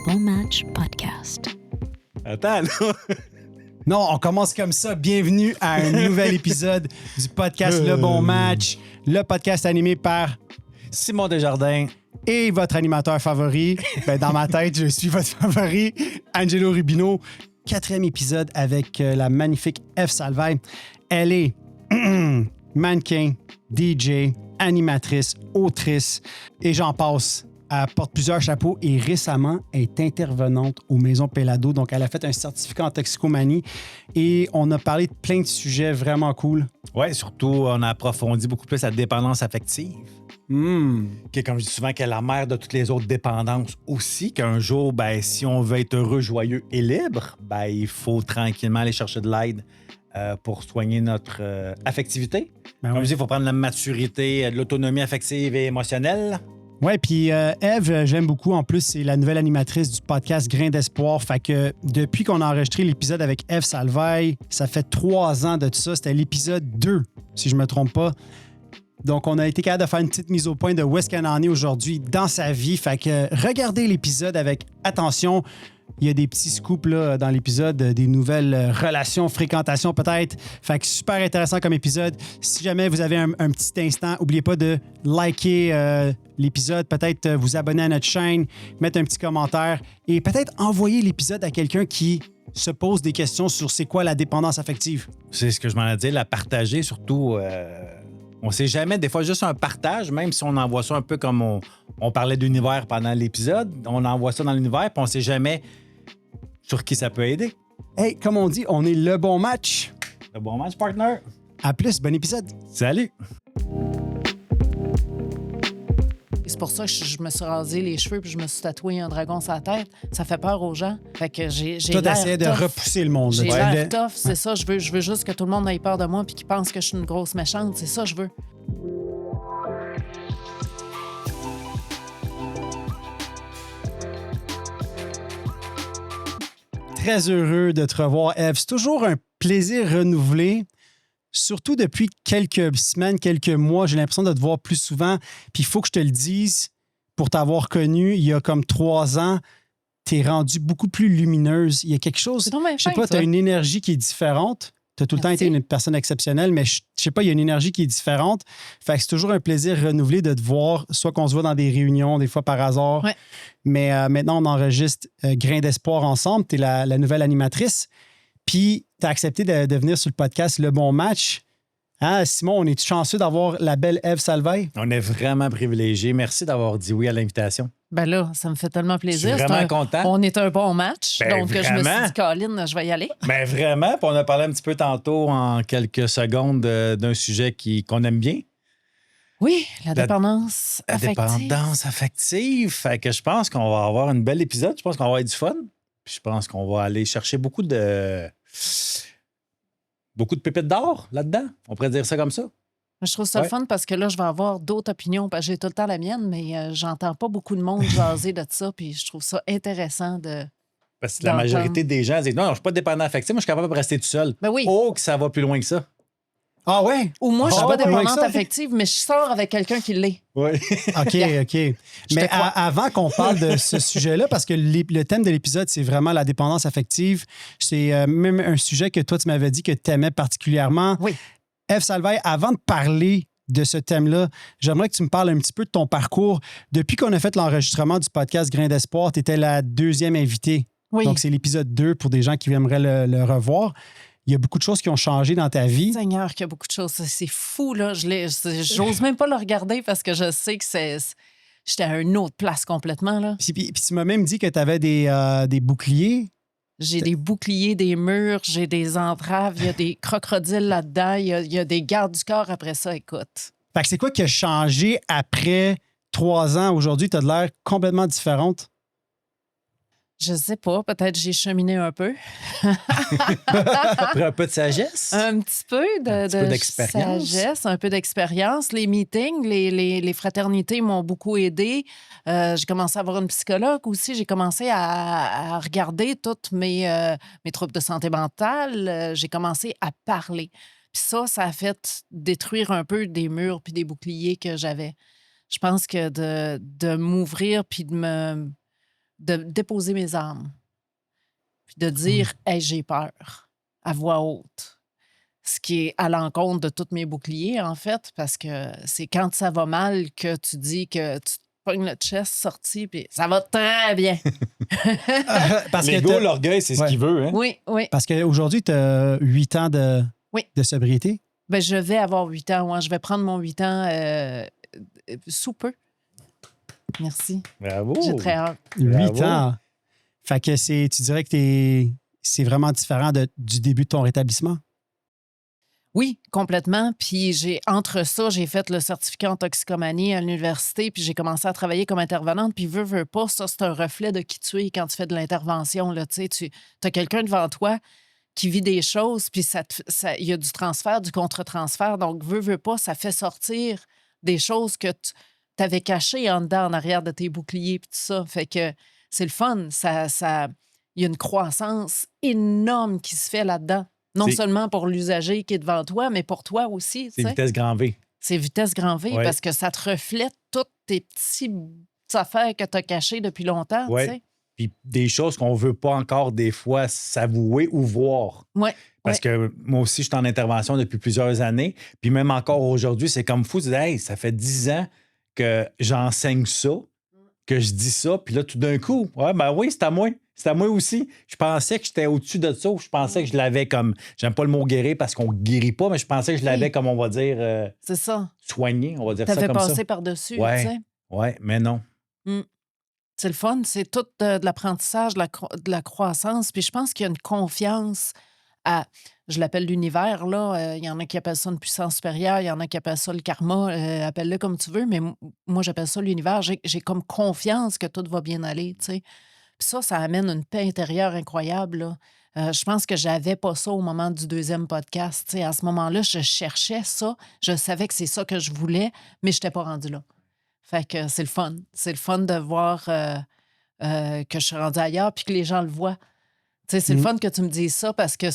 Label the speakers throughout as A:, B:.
A: Bon Match Podcast.
B: Attends, là.
C: Non, on commence comme ça. Bienvenue à un nouvel épisode du podcast Le Bon Match, le podcast animé par
B: Simon Desjardins.
C: et votre animateur favori. Ben, dans ma tête, je suis votre favori, Angelo Rubino. 4e épisode avec la magnifique Eve Salvaille. Elle est mannequin, DJ, animatrice, autrice et j'en passe. Elle porte plusieurs chapeaux et récemment est intervenante aux Maisons Pelado. Donc, elle a fait un certificat en toxicomanie et on a parlé de plein de sujets vraiment cool.
B: Ouais, surtout, on a approfondi beaucoup plus la dépendance affective. Qui est, comme je dis souvent, qui est la mère de toutes les autres dépendances aussi. Qu'un jour, ben, si on veut être heureux, joyeux et libre, ben, il faut tranquillement aller chercher de l'aide pour soigner notre affectivité.
C: Ben
B: Comme
C: oui.
B: je dis, il faut prendre la maturité, de l'autonomie affective et émotionnelle.
C: Ouais, puis Eve, j'aime beaucoup. En plus, c'est la nouvelle animatrice du podcast Grain d'espoir. Fait que depuis qu'on a enregistré l'épisode avec Eve Salvaille, ça fait 3 ans de tout ça. C'était l'épisode 2, si je me trompe pas. Donc, on a été capable de faire une petite mise au point de où est-ce qu'elle en est aujourd'hui dans sa vie. Fait que regardez l'épisode avec attention. Il y a des petits scoops là, dans l'épisode, des nouvelles relations, fréquentations peut-être. Fait que super intéressant comme épisode. Si jamais vous avez un petit instant, n'oubliez pas de liker l'épisode, peut-être vous abonner à notre chaîne, mettre un petit commentaire et peut-être envoyer l'épisode à quelqu'un qui se pose des questions sur c'est quoi la dépendance affective.
B: C'est ce que je m'en ai dit, la partager, surtout. On sait jamais, des fois, juste un partage, même si on envoie ça un peu comme on parlait d'univers pendant l'épisode, on envoie ça dans l'univers, puis on sait jamais sur qui ça peut aider.
C: Hey, comme on dit, on est le bon match.
B: Le bon match, partner.
C: À plus, bon épisode.
B: Salut.
D: C'est pour ça que je me suis rasé les cheveux puis je me suis tatoué un dragon sur la tête. Ça fait peur aux gens. Fait que j'ai
C: Toi,
D: l'air
C: t'essayais de
D: tough.
C: repousser le monde.
D: J'ai
C: Tu
D: l'air
C: voulais-
D: tough, c'est ça. Je veux juste que tout le monde ait peur de moi puis qu'il pense que je suis une grosse méchante. C'est ça que je veux.
C: Très heureux de te revoir, Eve. C'est toujours un plaisir renouvelé, surtout depuis quelques semaines, quelques mois. J'ai l'impression de te voir plus souvent. Puis il faut que je te le dise, pour t'avoir connu il y a comme 3 ans, t'es rendue beaucoup plus lumineuse. Il y a quelque chose,
D: C'est donc bien
C: je sais
D: fin,
C: pas,
D: ça.
C: t'as une énergie qui est différente. Tu as tout le temps
D: Merci.
C: été une personne exceptionnelle, mais je sais pas, il y a une énergie qui est différente. Fait que c'est toujours un plaisir renouvelé de te voir, soit qu'on se voit dans des réunions, des fois par hasard.
D: Ouais.
C: Mais maintenant, on enregistre Grain d'espoir ensemble. Tu es la nouvelle animatrice. Puis, tu as accepté de venir sur le podcast Le Bon Match. Hein, Simon, on est chanceux d'avoir la belle Eve Salvaille?
B: On est vraiment privilégiés. Merci d'avoir dit oui à l'invitation.
D: Ben là, ça me fait tellement plaisir.
B: Je suis
D: C'est
B: vraiment
D: un-
B: content.
D: On est un bon match.
B: Ben,
D: donc, je me
B: vraiment.
D: suis dit, Colin, je vais y aller.
B: Ben vraiment, puis on a parlé un petit peu tantôt en quelques secondes d'un sujet qu'on aime bien.
D: Oui, la dépendance
B: La
D: affective.
B: dépendance affective. Fait que je pense qu'on va avoir un bel épisode. Je pense qu'on va avoir du fun. Puis je pense qu'on va aller chercher beaucoup de pépites d'or là-dedans. On pourrait dire ça comme ça.
D: Je trouve ça le
B: Ouais.
D: fun parce que là, je vais avoir d'autres opinions. Parce que j'ai tout le temps la mienne, mais j'entends pas beaucoup de monde jaser de ça. Puis je trouve ça intéressant de.
B: Parce que la
D: D'entendre.
B: majorité des gens disent non, je ne suis pas dépendant affectif, moi je suis capable de rester tout seul.
D: Ben oui.
B: Oh, que ça va plus loin que ça.
C: Ah ouais?
D: Ou moi, je suis
C: Ah,
D: pas
C: plus loin que
D: dépendante
C: ça.
D: affective, mais je sors avec quelqu'un qui l'est.
B: Oui.
C: OK, OK. Mais
D: te crois.
C: avant qu'on parle de ce sujet-là, parce que le thème de l'épisode, c'est vraiment la dépendance affective. C'est même un sujet que toi, tu m'avais dit que tu aimais particulièrement.
D: Oui.
C: Eve Salvaille, avant de parler de ce thème-là, j'aimerais que tu me parles un petit peu de ton parcours. Depuis qu'on a fait l'enregistrement du podcast Grain d'espoir, tu étais la 2e invitée.
D: Oui.
C: Donc, c'est l'épisode 2 pour des gens qui aimeraient le revoir. Il y a beaucoup de choses qui ont changé dans ta vie.
D: Seigneur, qu'il y a beaucoup de choses. C'est fou, là. J'ose même pas le regarder parce que je sais que j'étais à une autre place complètement, là.
C: Puis tu m'as même dit que tu avais des boucliers.
D: J'ai des boucliers, des murs, j'ai des entraves, il y a des crocodiles là-dedans, il y a des gardes du corps après ça, écoute.
C: Fait que c'est quoi qui a changé après 3 ans? Aujourd'hui, tu as de l'air complètement différente.
D: Je sais pas, peut-être j'ai cheminé un peu.
B: Après un peu de sagesse.
D: Un petit peu
B: Un petit peu d'expérience.
D: sagesse, un peu d'expérience. Les meetings, les fraternités m'ont beaucoup aidé. J'ai commencé à avoir une psychologue aussi. J'ai commencé à regarder toutes mes troubles de santé mentale. J'ai commencé à parler. Puis ça a fait détruire un peu des murs puis des boucliers que j'avais. Je pense que de m'ouvrir puis de de déposer mes armes. Puis de dire « Hey, j'ai peur » à voix haute. Ce qui est à l'encontre de tous mes boucliers, en fait, parce que c'est quand ça va mal que tu dis que tu te pognes le chest sorti, puis ça va très bien.
B: L'ego, l'orgueil, c'est ce qu'il veut. Hein?
D: Oui.
C: Parce qu'aujourd'hui, tu as 8 ans de sobriété.
D: Ben, je vais avoir 8 ans. Ouais. Je vais prendre mon 8 ans sous peu. Merci.
B: Bravo.
D: J'ai très hâte.
C: 8 ans. Fait que tu dirais que c'est vraiment différent du début de ton rétablissement?
D: Oui, complètement. Puis entre ça, j'ai fait le certificat en toxicomanie à l'université, puis j'ai commencé à travailler comme intervenante. Puis veux pas, ça, c'est un reflet de qui tu es quand tu fais de l'intervention. Là, tu as quelqu'un devant toi qui vit des choses, puis il y a du transfert, du contre-transfert. Donc, veux pas, ça fait sortir des choses que tu avais cachées en dedans, en arrière de tes boucliers, puis tout ça. Fait que c'est le fun. Il y a une croissance énorme qui se fait là-dedans. Non seulement pour l'usager qui est devant toi, mais pour toi aussi.
B: C'est vitesse grand V.
D: C'est vitesse grand V parce que ça te reflète toutes tes petites affaires que tu as cachées depuis longtemps.
B: Oui. Puis des choses qu'on ne veut pas encore des fois s'avouer ou voir.
D: Oui.
B: Parce que moi aussi, je suis en intervention depuis plusieurs années. Puis même encore aujourd'hui, c'est comme fou. Tu dis, hey, ça fait 10 ans que j'enseigne ça, que je dis ça. Puis là, tout d'un coup, oui, c'est à moi. C'est à moi aussi. Je pensais que j'étais au-dessus de ça. Je pensais que je l'avais comme... J'aime pas le mot guérir parce qu'on ne guérit pas, mais je pensais que je l'avais comme, on va dire...
D: c'est ça.
B: Soigné, on va dire ça comme ça.
D: T'avais passé par-dessus, tu sais.
B: Oui, mais non.
D: C'est le fun. C'est tout de l'apprentissage, de la croissance. Puis je pense qu'il y a une confiance à... Je l'appelle l'univers, là. Il y en a qui appellent ça une puissance supérieure. Il y en a qui appellent ça le karma. Appelle-le comme tu veux. Mais moi, j'appelle ça l'univers. J'ai comme confiance que tout va bien aller, tu sais. Puis ça amène une paix intérieure incroyable. Là. Je pense que j'avais pas ça au moment du deuxième podcast. T'sais, à ce moment-là, je cherchais ça. Je savais que c'est ça que je voulais, mais je n'étais pas rendue là. Fait que c'est le fun. C'est le fun de voir que je suis rendue ailleurs puis que les gens le voient. T'sais, c'est le fun que tu me dises ça parce que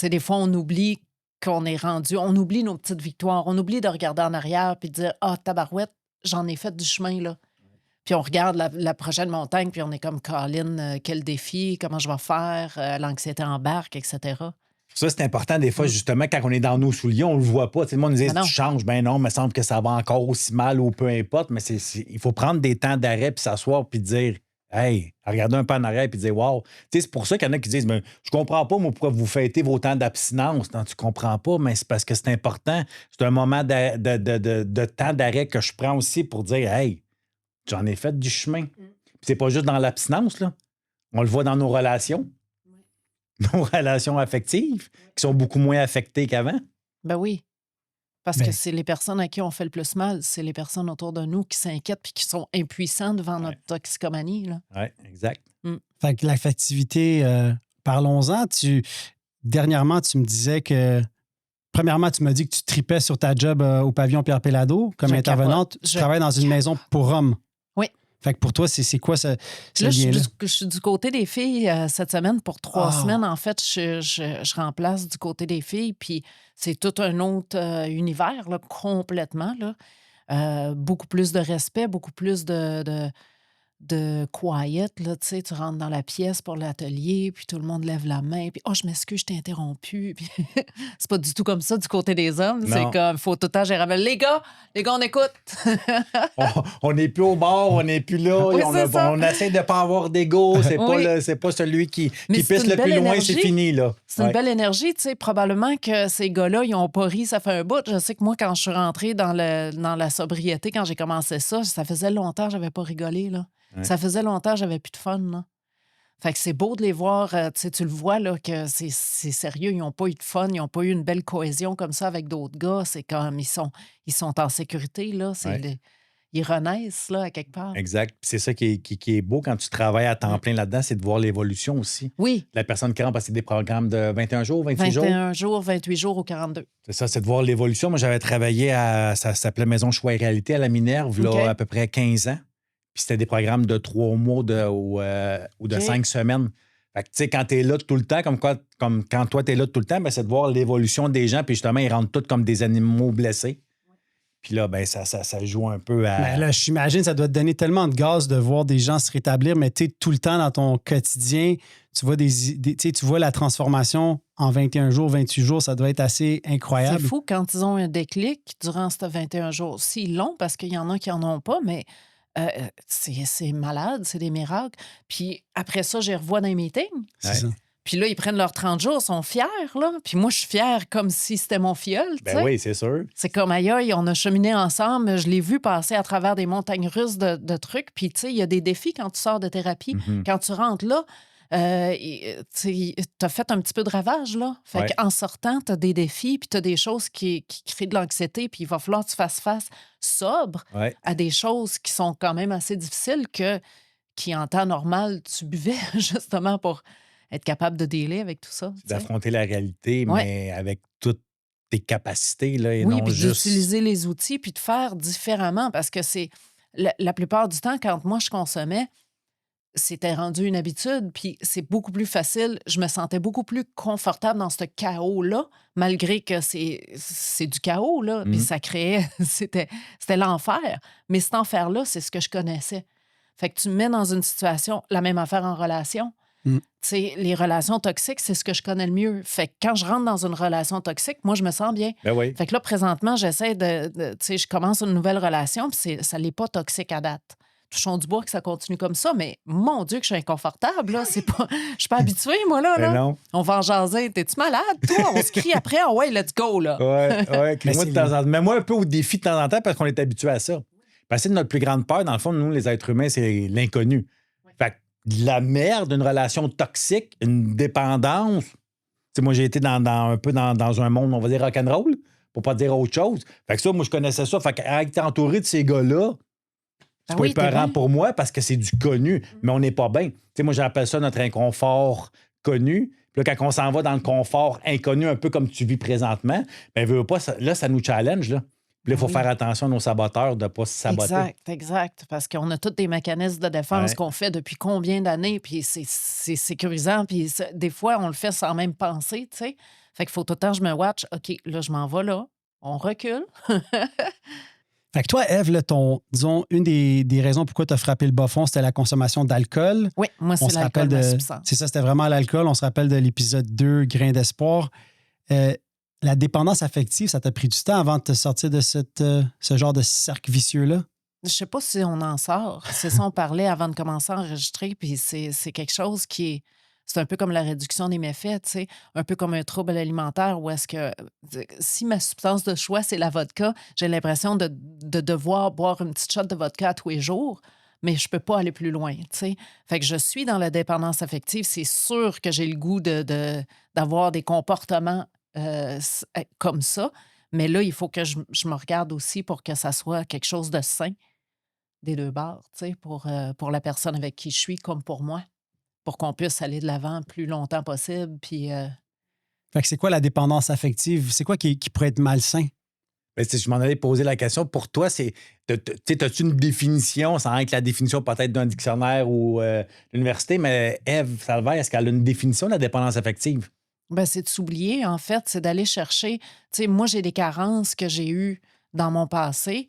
D: des fois, on oublie qu'on est rendu. On oublie nos petites victoires. On oublie de regarder en arrière puis de dire « Ah, tabarouette, j'en ai fait du chemin, là. » Puis on regarde la prochaine montagne, puis on est comme « Colin, quel défi, comment je vais faire, l'anxiété embarque, etc. »
B: Ça, c'est important des fois, justement, quand on est dans nos souliers, on le voit pas. Tout le monde nous dit « Tu changes. » Ben non, il me semble que ça va encore aussi mal ou peu importe, mais il faut prendre des temps d'arrêt, puis s'asseoir, puis dire « Hey, regarder un peu en arrière, puis dire « Wow. » C'est pour ça qu'il y en a qui disent « Je comprends pas, moi, pourquoi vous fêtez vos temps d'abstinence. » Non, tu comprends pas, mais c'est parce que c'est important. C'est un moment de temps d'arrêt que je prends aussi pour dire « Hey, j'en ai fait du chemin. » Puis c'est pas juste dans l'abstinence, là. On le voit dans nos relations. Nos relations affectives, qui sont beaucoup moins affectées qu'avant.
D: Ben oui. Parce que c'est les personnes à qui on fait le plus mal. C'est les personnes autour de nous qui s'inquiètent puis qui sont impuissants devant notre toxicomanie.
B: Oui, exact.
C: Fait que l'affectivité, parlons-en. Dernièrement, tu me disais que... Premièrement, tu m'as dit que tu tripais sur ta job au pavillon Pierre Péladeau comme intervenante. Tu travailles dans une maison pour hommes.
D: Oui.
C: Fait que pour toi, c'est quoi ce
D: là,
C: lien-là?
D: Je suis du côté des filles cette semaine pour 3 semaines. En fait, je remplace du côté des filles. Puis c'est tout un autre univers, là, complètement. Là. Beaucoup plus de respect, beaucoup plus de quiet, là, tu sais, tu rentres dans la pièce pour l'atelier, puis tout le monde lève la main, puis « Oh, je m'excuse, je t'ai interrompu. » Puis c'est pas du tout comme ça du côté des hommes. Non. C'est comme, il faut tout le temps gérer. Les gars, on écoute.
B: On n'est plus au bord, on n'est plus là.
D: Oui,
B: on essaie de ne pas avoir d'ego. C'est pas celui qui pisse le plus loin, c'est fini, là.
D: C'est une belle énergie, tu sais. Probablement que ces gars-là, ils n'ont pas ri, ça fait un bout. Je sais que moi, quand je suis rentrée dans la sobriété, quand j'ai commencé ça faisait longtemps que je n'avais pas rigolé, là. Ouais. Ça faisait longtemps que j'avais plus de fun, là. Fait que c'est beau de les voir, tu le vois, là, que c'est sérieux, ils n'ont pas eu de fun, ils n'ont pas eu une belle cohésion comme ça avec d'autres gars. C'est comme, ils sont en sécurité, là. Ils renaissent, là, à quelque part.
B: Exact. Puis c'est ça qui est beau quand tu travailles à temps plein là-dedans, c'est de voir l'évolution aussi.
D: Oui.
B: La personne qui rentre, parce que c'est des programmes de 21 jours, 28 jours?
D: 21 jours, 28 jours ou 42.
B: C'est ça, c'est de voir l'évolution. Moi, j'avais travaillé ça s'appelait Maison Choix et Réalité à la Minerve, là, à peu près 15 ans. Puis c'était des programmes de 3 mois ou de 5 semaines. Fait que, tu sais, quand tu es là tout le temps, comme quand toi, tu es là tout le temps, ben, c'est de voir l'évolution des gens. Puis justement, ils rentrent tous comme des animaux blessés. Puis là, ben ça joue un peu à...
C: Ben là, j'imagine ça doit te donner tellement de gaz de voir des gens se rétablir, mais tu sais, tout le temps dans ton quotidien, tu vois, tu vois la transformation en 21 jours, 28 jours, ça doit être assez incroyable.
D: C'est fou quand ils ont un déclic durant ces 21 jours. S'ils l'ont, parce qu'il y en a qui n'en ont pas, mais c'est malade, c'est des miracles. Puis après ça, je les revois dans les meetings.
C: C'est ça.
D: Puis là, ils prennent leurs 30 jours, ils sont fiers, là. Puis moi, je suis fière comme si c'était mon filleul, tu sais.
B: Ben oui, c'est sûr.
D: C'est comme, aïe, on a cheminé ensemble. Je l'ai vu passer à travers des montagnes russes de trucs. Puis, tu sais, il y a des défis quand tu sors de thérapie. Quand tu rentres là, tu as fait un petit peu de ravage, là. Fait qu'en sortant, tu as des défis, puis tu as des choses qui créent de l'anxiété, puis il va falloir que tu fasses face sobre à des choses qui sont quand même assez difficiles qui, en temps normal, tu buvais justement pour être capable de dealer avec tout ça.
B: D'affronter la réalité, mais avec toutes tes capacités, là, et
D: oui,
B: non
D: puis
B: juste...
D: d'utiliser les outils, puis de faire différemment, parce que c'est... La plupart du temps, quand moi, je consommais, c'était rendu une habitude, puis c'est beaucoup plus facile. Je me sentais beaucoup plus confortable dans ce chaos-là, malgré que c'est du chaos, là, puis ça créait... C'était l'enfer. Mais cet enfer-là, c'est ce que je connaissais. Fait que tu me mets dans une situation, la même affaire en relation. Tu sais, les relations toxiques, c'est ce que je connais le mieux. Fait que quand je rentre dans une relation toxique, moi, je me sens bien.
B: Ben oui.
D: Fait que là, présentement, j'essaie tu sais, je commence une nouvelle relation, puis ça l'est pas toxique à date. Touchons du bois que ça continue comme ça, mais mon Dieu, que je suis inconfortable, là. C'est pas... Je suis pas habituée, moi, là.
B: Ben non.
D: On va en jaser. T'es-tu malade, toi? On se crie après. Oh, ouais, let's go, là.
B: Oui. Moi, de temps en temps. Mais moi, un peu au défi de temps en temps parce qu'on est habitué à ça. Parce que notre plus grande peur, dans le fond, nous, les êtres humains, c'est l'inconnu. Fait que de la merde, une relation toxique, une dépendance. Tu sais, moi, j'ai été un peu dans un monde, on va dire rock'n'roll, pour pas dire autre chose. Fait que ça, moi, je connaissais ça. Fait qu'être entouré de ces gars-là, c'est pas épeurant pour moi parce que c'est du connu, mais on n'est pas bien. Tu sais, moi, j'appelle ça notre inconfort connu. Puis là, quand on s'en va dans le confort inconnu, un peu comme tu vis présentement, bien, veux pas, là, ça nous challenge, là. Puis là, il faut faire attention à nos saboteurs de ne pas se saboter.
D: Exact. Parce qu'on a tous des mécanismes de défense qu'on fait depuis combien d'années, puis c'est sécurisant, puis des fois, on le fait sans même penser, tu sais. Fait qu'il faut tout le temps, je me watch, OK, là, je m'en vais là, on recule.
C: Fait que toi, Ève, disons, une des raisons pourquoi tu as frappé le bas fond, c'était la consommation d'alcool.
D: Oui, moi, c'est l'alcool, ma substance.
C: C'est ça, c'était vraiment l'alcool. On se rappelle de l'épisode 2, Grain d'espoir. La dépendance affective, ça t'a pris du temps avant de te sortir de ce genre de cercle vicieux-là?
D: Je sais pas si on en sort. C'est ça, on parlait avant de commencer à enregistrer, puis c'est quelque chose qui est... C'est un peu comme la réduction des méfaits, tu sais, un peu comme un trouble alimentaire où est-ce que si ma substance de choix, c'est la vodka, j'ai l'impression de devoir boire une petite shot de vodka à tous les jours, mais je peux pas aller plus loin, tu sais. Fait que je suis dans la dépendance affective. C'est sûr que j'ai le goût d'avoir des comportements comme ça, mais là, il faut que je me regarde aussi pour que ça soit quelque chose de sain des deux bords, tu sais, pour la personne avec qui je suis comme pour moi, pour qu'on puisse aller de l'avant le plus longtemps possible. Puis,
C: Fait que c'est quoi la dépendance affective? C'est quoi qui pourrait être malsain?
B: Ben, je m'en allais poser la question. Pour toi, as-tu une définition, sans être la définition peut-être d'un dictionnaire ou l'université, mais Ève Salvaire, est-ce qu'elle a une définition de la dépendance affective?
D: ben, c'est de s'oublier, en fait, c'est d'aller chercher. Tu sais, moi, j'ai des carences que j'ai eues dans mon passé,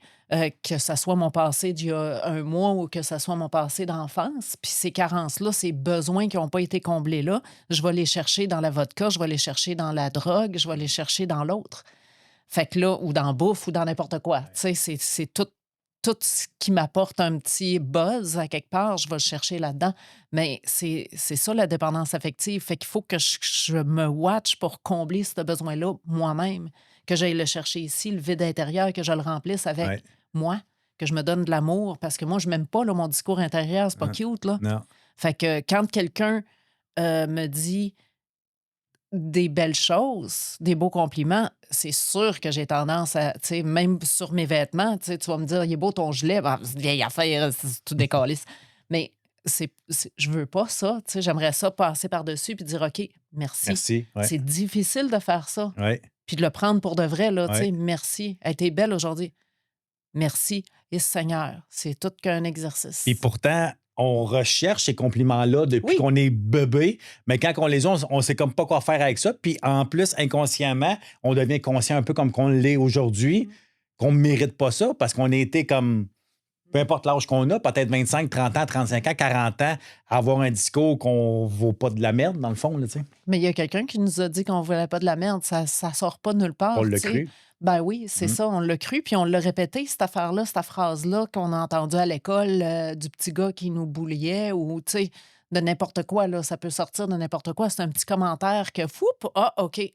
D: que ça soit mon passé d'il y a un mois ou que ça soit mon passé d'enfance. Puis ces carences-là, ces besoins qui n'ont pas été comblés là, je vais les chercher dans la vodka, je vais les chercher dans la drogue, je vais les chercher dans l'autre. Fait que là, ou dans la bouffe, ou dans n'importe quoi. Tu sais, c'est tout ce qui m'apporte un petit buzz à quelque part, je vais le chercher là-dedans. Mais c'est ça, la dépendance affective. Fait qu'il faut que je me watch pour combler ce besoin-là moi-même, que j'aille le chercher ici, le vide intérieur, que je le remplisse avec moi, que je me donne de l'amour. Parce que moi, je m'aime pas, là, mon discours intérieur, c'est pas cute, là.
B: Non.
D: Fait que quand quelqu'un me dit des belles choses, des beaux compliments, c'est sûr que j'ai tendance à, tu sais, même sur mes vêtements, tu vas me dire, il est beau ton gilet, ben, c'est une vieille affaire, c'est tout décalisse. Mais je veux pas ça, tu sais, j'aimerais ça passer par-dessus puis dire, OK, merci.
B: Merci. Ouais.
D: C'est difficile de faire ça.
B: Ouais.
D: Puis de le prendre pour de vrai, là, tu sais,
B: Ouais.
D: merci. Elle était belle aujourd'hui. Merci. Et Seigneur, c'est tout qu'un exercice.
B: Et pourtant, on recherche ces compliments-là depuis qu'on est bébé, mais quand on les a, on sait comme pas quoi faire avec ça. Puis en plus, inconsciemment, on devient conscient un peu comme qu'on l'est aujourd'hui, qu'on ne mérite pas ça parce qu'on a été comme, peu importe l'âge qu'on a, peut-être 25, 30 ans, 35 ans, 40 ans, avoir un discours qu'on ne vaut pas de la merde, dans le fond. Là,
D: mais il y a quelqu'un qui nous a dit qu'on ne voulait pas de la merde. Ça ne sort pas nulle part.
B: on l'a cru.
D: Ben oui, c'est ça, on l'a cru, puis on l'a répété, cette affaire-là, cette phrase-là qu'on a entendue à l'école du petit gars qui nous bouliait ou, tu sais, de n'importe quoi, là, ça peut sortir de n'importe quoi. C'est un petit commentaire que, fou, OK. Il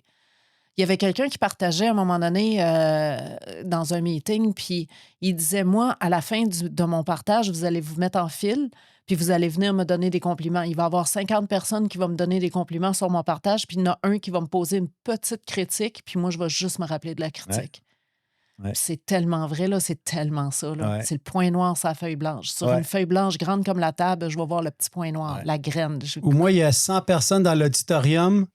D: y avait quelqu'un qui partageait à un moment donné dans un meeting, puis il disait, moi, à la fin de mon partage, vous allez vous mettre en file, puis vous allez venir me donner des compliments. Il va y avoir 50 personnes qui vont me donner des compliments sur mon partage, puis il y en a un qui va me poser une petite critique, puis moi, je vais juste me rappeler de la critique.
B: Ouais.
D: C'est tellement vrai, là, c'est tellement ça. Là.
B: Ouais.
D: C'est le point noir sur la feuille blanche. Sur une feuille blanche grande comme la table, je vais voir le petit point noir, la graine.
C: Ou moi, il y a 100 personnes dans l'auditorium,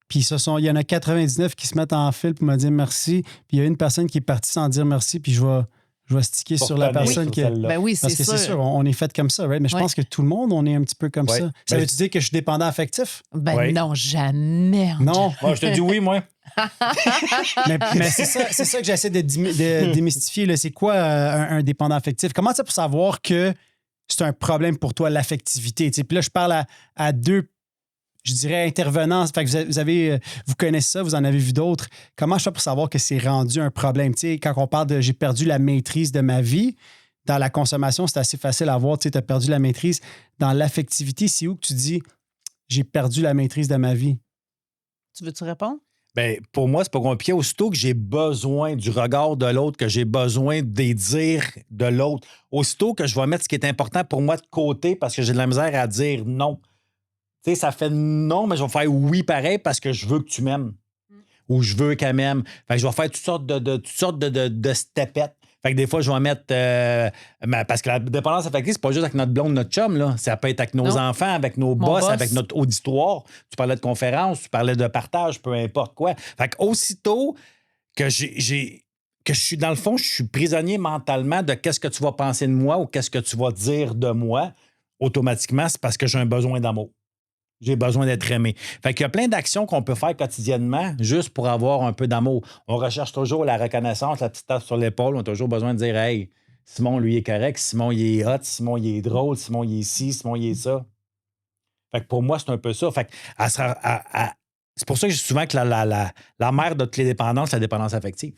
C: puis il y en a 99 qui se mettent en file pour me dire merci, puis il y a une personne qui est partie sans dire merci, puis je vais sticker sur la personne qui...
D: Ben oui,
C: parce que c'est sûr, on est fait comme ça, right? Mais je pense que tout le monde, on est un petit peu comme ça. Ça veut-tu dire que je suis dépendant affectif?
D: Ben non, jamais.
C: Non.
B: Moi, je te dis oui, moi.
C: mais c'est ça que j'essaie de démystifier. Là. C'est quoi un dépendant affectif? Comment ça pour savoir que c'est un problème pour toi, l'affectivité? Puis là, je parle à deux, je dirais, intervenants. Fait que vous connaissez ça, vous en avez vu d'autres. Comment je fais pour savoir que c'est rendu un problème? Quand on parle de « j'ai perdu la maîtrise de ma vie », dans la consommation, c'est assez facile à voir. Tu as perdu la maîtrise. Dans l'affectivité, c'est où que tu dis « j'ai perdu la maîtrise de ma vie ».
D: Tu veux-tu répondre?
B: Ben, pour moi, c'est pas compliqué. Aussitôt que j'ai besoin du regard de l'autre, que j'ai besoin des dires de l'autre, aussitôt que je vais mettre ce qui est important pour moi de côté parce que j'ai de la misère à dire non. Tu sais, ça fait non, mais je vais faire oui pareil parce que je veux que tu m'aimes. Ou je veux qu'elle m'aime. Fait que je vais faire toutes sortes de stepettes. Fait que des fois, je vais mettre... parce que la dépendance affective, c'est pas juste avec notre blonde, notre chum. Là. Ça peut être avec nos enfants, avec nos boss, avec notre auditoire. Tu parlais de conférences, tu parlais de partage, peu importe quoi. Fait que aussitôt que que je suis, dans le fond, je suis prisonnier mentalement de qu'est-ce que tu vas penser de moi ou qu'est-ce que tu vas dire de moi, automatiquement, c'est parce que j'ai un besoin d'amour. J'ai besoin d'être aimé. Fait qu'il y a plein d'actions qu'on peut faire quotidiennement juste pour avoir un peu d'amour. On recherche toujours la reconnaissance, la petite tape sur l'épaule. On a toujours besoin de dire « Hey, Simon, lui, est correct. Simon, il est hot. Simon, il est drôle. Simon, il est ci. Simon, il est ça. » Fait que pour moi, c'est un peu ça. Fait que c'est pour ça que je dis souvent que la mère de toutes les dépendances, c'est la dépendance affective.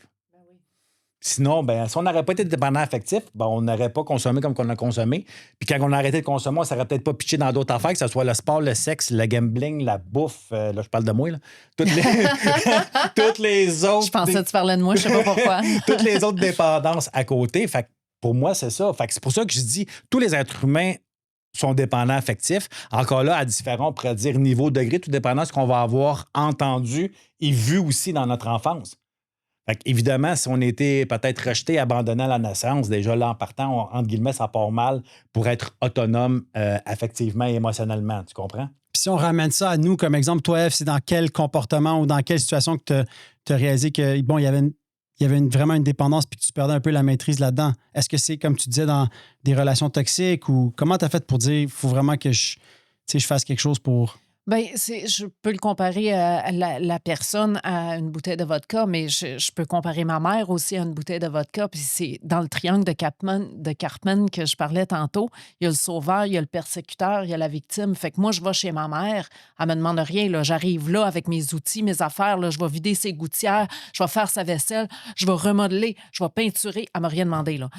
B: Sinon, si on n'aurait pas été dépendant affectif, on n'aurait pas consommé comme qu'on a consommé. Puis quand on a arrêté de consommer, on ne s'aurait peut-être pas pitché dans d'autres affaires, que ce soit le sport, le sexe, le gambling, la bouffe. Là, je parle de moi. Là. Toutes les autres...
D: Je pensais que tu parlais de moi, je ne sais pas pourquoi.
B: Toutes les autres dépendances à côté. Fait que pour moi, c'est ça. Fait que c'est pour ça que je dis tous les êtres humains sont dépendants affectifs. Encore là, à différents, on pourrait dire niveau, degré, tout dépendant de ce qu'on va avoir entendu et vu aussi dans notre enfance. Fait évidemment, si on était peut-être rejeté, abandonné à la naissance, déjà là, en partant, entre guillemets, ça part mal pour être autonome affectivement et émotionnellement. Tu comprends?
C: Puis si on ramène ça à nous, comme exemple, toi, Eve, c'est dans quel comportement ou dans quelle situation que tu as réalisé que, bon, il y avait vraiment une dépendance puis que tu perdais un peu la maîtrise là-dedans? Est-ce que c'est, comme tu disais, dans des relations toxiques ou comment tu as fait pour dire il faut vraiment que je fasse quelque chose pour...
D: Bien, je peux le comparer à la personne à une bouteille de vodka, mais je peux comparer ma mère aussi à une bouteille de vodka. Puis c'est dans le triangle de Karpman que je parlais tantôt. Il y a le sauveur, il y a le persécuteur, il y a la victime. Fait que moi, je vais chez ma mère, elle me demande rien. Là. J'arrive là avec mes outils, mes affaires. Là. Je vais vider ses gouttières, je vais faire sa vaisselle, je vais remodeler, je vais peinturer. Elle m'a rien demandé, là.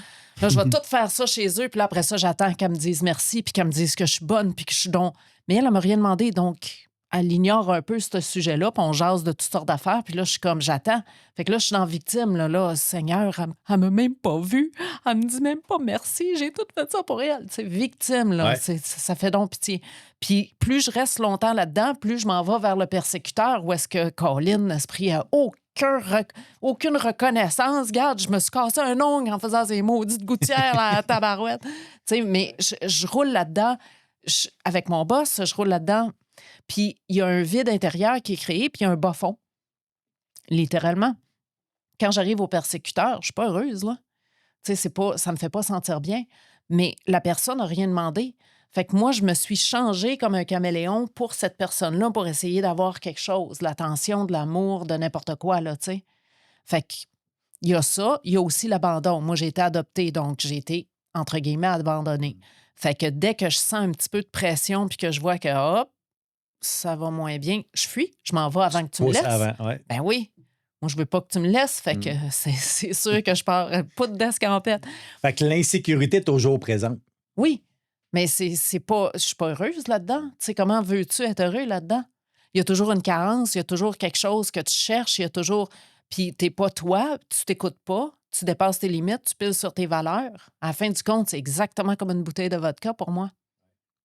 D: Là, je vais tout faire ça chez eux, puis là, après ça, j'attends qu'elle me dise merci, puis qu'elle me dise que je suis bonne, puis que je suis donc... Mais elle m'a rien demandé, donc elle ignore un peu ce sujet-là, puis on jase de toutes sortes d'affaires, puis là, je suis comme, j'attends. Fait que là, je suis dans victime, là, Seigneur, elle m'a même pas vue, elle me dit même pas merci, j'ai tout fait ça pour elle. C'est victime, là, ça fait donc pitié. Puis plus je reste longtemps là-dedans, plus je m'en vais vers le persécuteur, où est-ce que Colin, l'esprit a aucune reconnaissance. Regarde, je me suis cassé un ongle en faisant ces maudites gouttières à la tabarouette. Mais je roule là-dedans. Avec mon boss, je roule là-dedans. Puis il y a un vide intérieur qui est créé, puis il y a un bas-fond. Littéralement. Quand j'arrive au persécuteur, je suis pas heureuse, là. Ça me fait pas sentir bien. Mais la personne n'a rien demandé. Fait que moi, je me suis changée comme un caméléon pour cette personne-là, pour essayer d'avoir quelque chose, l'attention, de l'amour, de n'importe quoi, là, tu sais. Fait que il y a ça. Il y a aussi l'abandon. Moi, j'ai été adoptée, donc j'ai été, entre guillemets, abandonnée. Fait que dès que je sens un petit peu de pression puis que je vois que, hop, ça va moins bien, je fuis. Je m'en vais avant que tu me laisses. Ben oui. Moi, je veux pas que tu me laisses. Fait que c'est sûr que je pars pas de d'escampette.
B: Fait que l'insécurité est toujours présente.
D: Oui. Mais c'est pas... Je suis pas heureuse là-dedans. Tu sais, comment veux-tu être heureux là-dedans? Il y a toujours une carence, il y a toujours quelque chose que tu cherches, il y a toujours... Puis t'es pas toi, tu t'écoutes pas, tu dépasses tes limites, tu piles sur tes valeurs. À la fin du compte, c'est exactement comme une bouteille de vodka pour moi.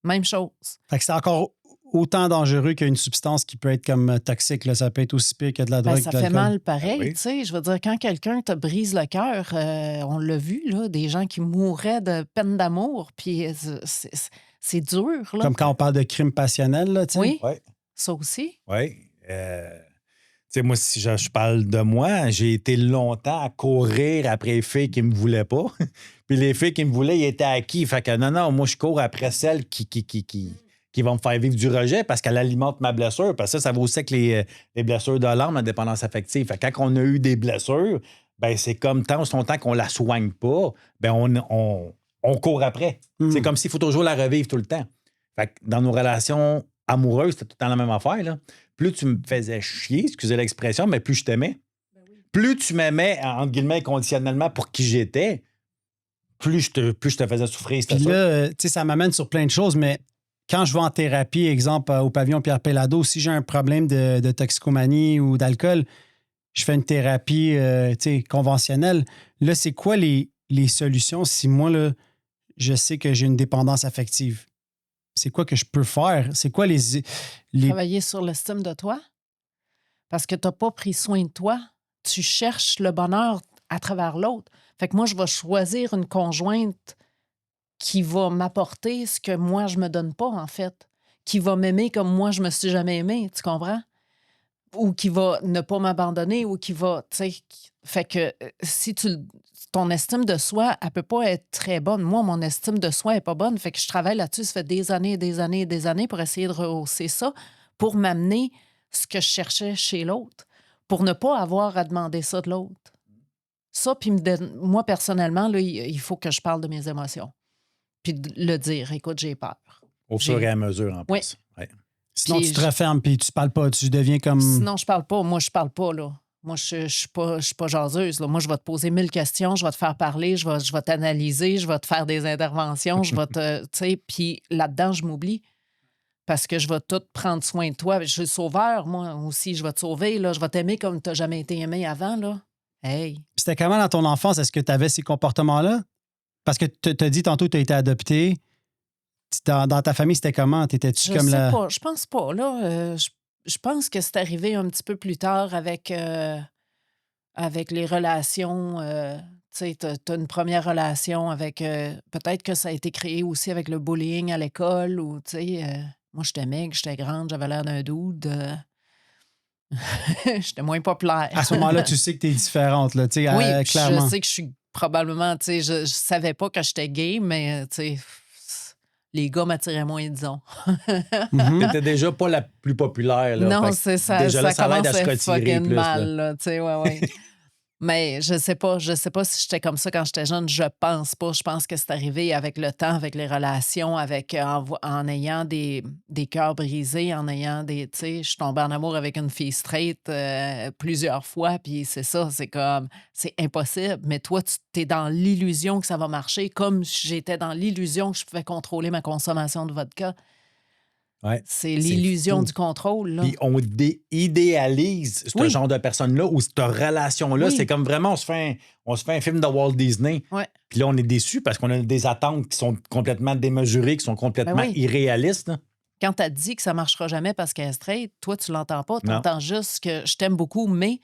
D: Même chose.
C: Fait que c'est encore autant dangereux qu'une substance qui peut être comme toxique. Là. Ça peut être aussi pire que de la drogue.
D: Ça fait mal pareil.
B: Ben oui.
D: Tu sais, je veux dire, quand quelqu'un te brise le cœur, on l'a vu, là, des gens qui mouraient de peine d'amour, puis c'est dur. Là.
C: Comme quand on parle de crime passionnel. Là, tu sais.
D: Oui,
B: Ouais.
D: ça aussi.
B: Oui. Tu sais, moi, si je parle de moi, j'ai été longtemps à courir après les filles qui me voulaient pas. Puis les filles qui me voulaient, ils étaient acquis. Fait que non, moi, je cours après celles qui vont me faire vivre du rejet parce qu'elle alimente ma blessure. Parce que ça vaut aussi que les blessures de l'âme, la dépendance affective. Fait que quand on a eu des blessures, ben c'est comme tant son temps qu'on la soigne pas, ben on court après. C'est comme s'il faut toujours la revivre tout le temps. Fait que dans nos relations amoureuses, c'était tout le temps la même affaire, là. Plus tu me faisais chier, excusez l'expression, mais plus je t'aimais.
D: Ben oui.
B: Plus tu m'aimais, entre guillemets, conditionnellement pour qui j'étais, plus je te faisais souffrir.
C: Puis là, tu sais, ça m'amène sur plein de choses, mais quand je vais en thérapie, exemple, au pavillon Pierre Pellado, si j'ai un problème de toxicomanie ou d'alcool, je fais une thérapie tu sais, conventionnelle. Là, c'est quoi les solutions si moi, là, je sais que j'ai une dépendance affective? C'est quoi que je peux faire? C'est quoi les...
D: Travailler sur l'estime de toi parce que tu n'as pas pris soin de toi. Tu cherches le bonheur à travers l'autre. Fait que moi, je vais choisir une conjointe qui va m'apporter ce que moi, je me donne pas, en fait. Qui va m'aimer comme moi, je me suis jamais aimée, tu comprends? Ou qui va ne pas m'abandonner, ou qui va, tu sais... Fait que si ton estime de soi, elle peut pas être très bonne. Moi, mon estime de soi est pas bonne. Fait que je travaille là-dessus, ça fait des années et des années et des années pour essayer de rehausser ça, pour m'amener ce que je cherchais chez l'autre, pour ne pas avoir à demander ça de l'autre. Ça, puis moi, personnellement, là, il faut que je parle de mes émotions. Puis de le dire, écoute, j'ai peur.
B: Au fur et à mesure, en plus.
D: Oui.
B: Ouais.
C: Sinon,
D: Puis
C: tu te refermes puis tu parles pas. Tu deviens comme...
D: Sinon, je parle pas. Moi, je parle pas, là. Moi, je suis pas jaseuse. Là. Moi, je vais te poser 1000 questions, je vais te faire parler, je vais t'analyser, je vais te faire des interventions, je vais te... Tu sais, puis là-dedans, je m'oublie. Parce que je vais tout prendre soin de toi. Je suis le sauveur, moi aussi. Je vais te sauver, là. Je vais t'aimer comme tu n'as jamais été aimé avant, là. Hey!
C: C'était comment dans ton enfance? Est-ce que tu avais ces comportements-là? Parce que tu as dit tantôt que tu as été adopté. Dans ta famille, c'était comment? T'étais-tu
D: Je
C: comme
D: sais
C: la...
D: pas. Je pense pas, là. Je pense que c'est arrivé un petit peu plus tard avec les relations. Tu sais, t'as une première relation avec... peut-être que ça a été créé aussi avec le bullying à l'école ou, tu sais... moi, j'étais maigre, j'étais grande, j'avais l'air d'un dude. J'étais moins populaire.
C: À ce moment-là, tu sais que tu es différente, là, tu sais,
D: Oui,
C: clairement.
D: je sais que je suis probablement... Tu sais, je savais pas que j'étais gay, mais, tu sais... Les gars m'attiraient moins, disons.
B: T'étais déjà pas la plus populaire, là.
D: Non,
B: Fait que
D: c'est ça.
B: déjà là,
D: Ça
B: ça l'aide à se
D: commençait
B: retirer
D: fucking
B: plus,
D: mal, là. Tu sais, ouais. Mais je sais pas si j'étais comme ça quand j'étais jeune. Je pense pas. Je pense que c'est arrivé avec le temps, avec les relations, avec en ayant des cœurs brisés, en ayant des... Tu sais, je suis tombée en amour avec une fille straight plusieurs fois, puis c'est ça, c'est comme... C'est impossible. Mais toi, tu t'es dans l'illusion que ça va marcher, comme j'étais dans l'illusion que je pouvais contrôler ma consommation de vodka.
B: Ouais.
D: C'est l'illusion
B: fou.
D: du contrôle, là.
B: Puis on idéalise ce
D: Oui.
B: genre de personne-là ou cette relation-là.
D: Oui.
B: C'est comme vraiment, on se fait un film de Walt Disney.
D: Ouais.
B: Puis là, on est déçu parce qu'on a des attentes qui sont complètement démesurées, qui sont complètement
D: Ben oui.
B: irréalistes, là.
D: Quand tu as dit que ça marchera jamais parce qu'elle est straight, toi, tu l'entends pas. Tu
B: Non.
D: entends juste que je t'aime beaucoup, mais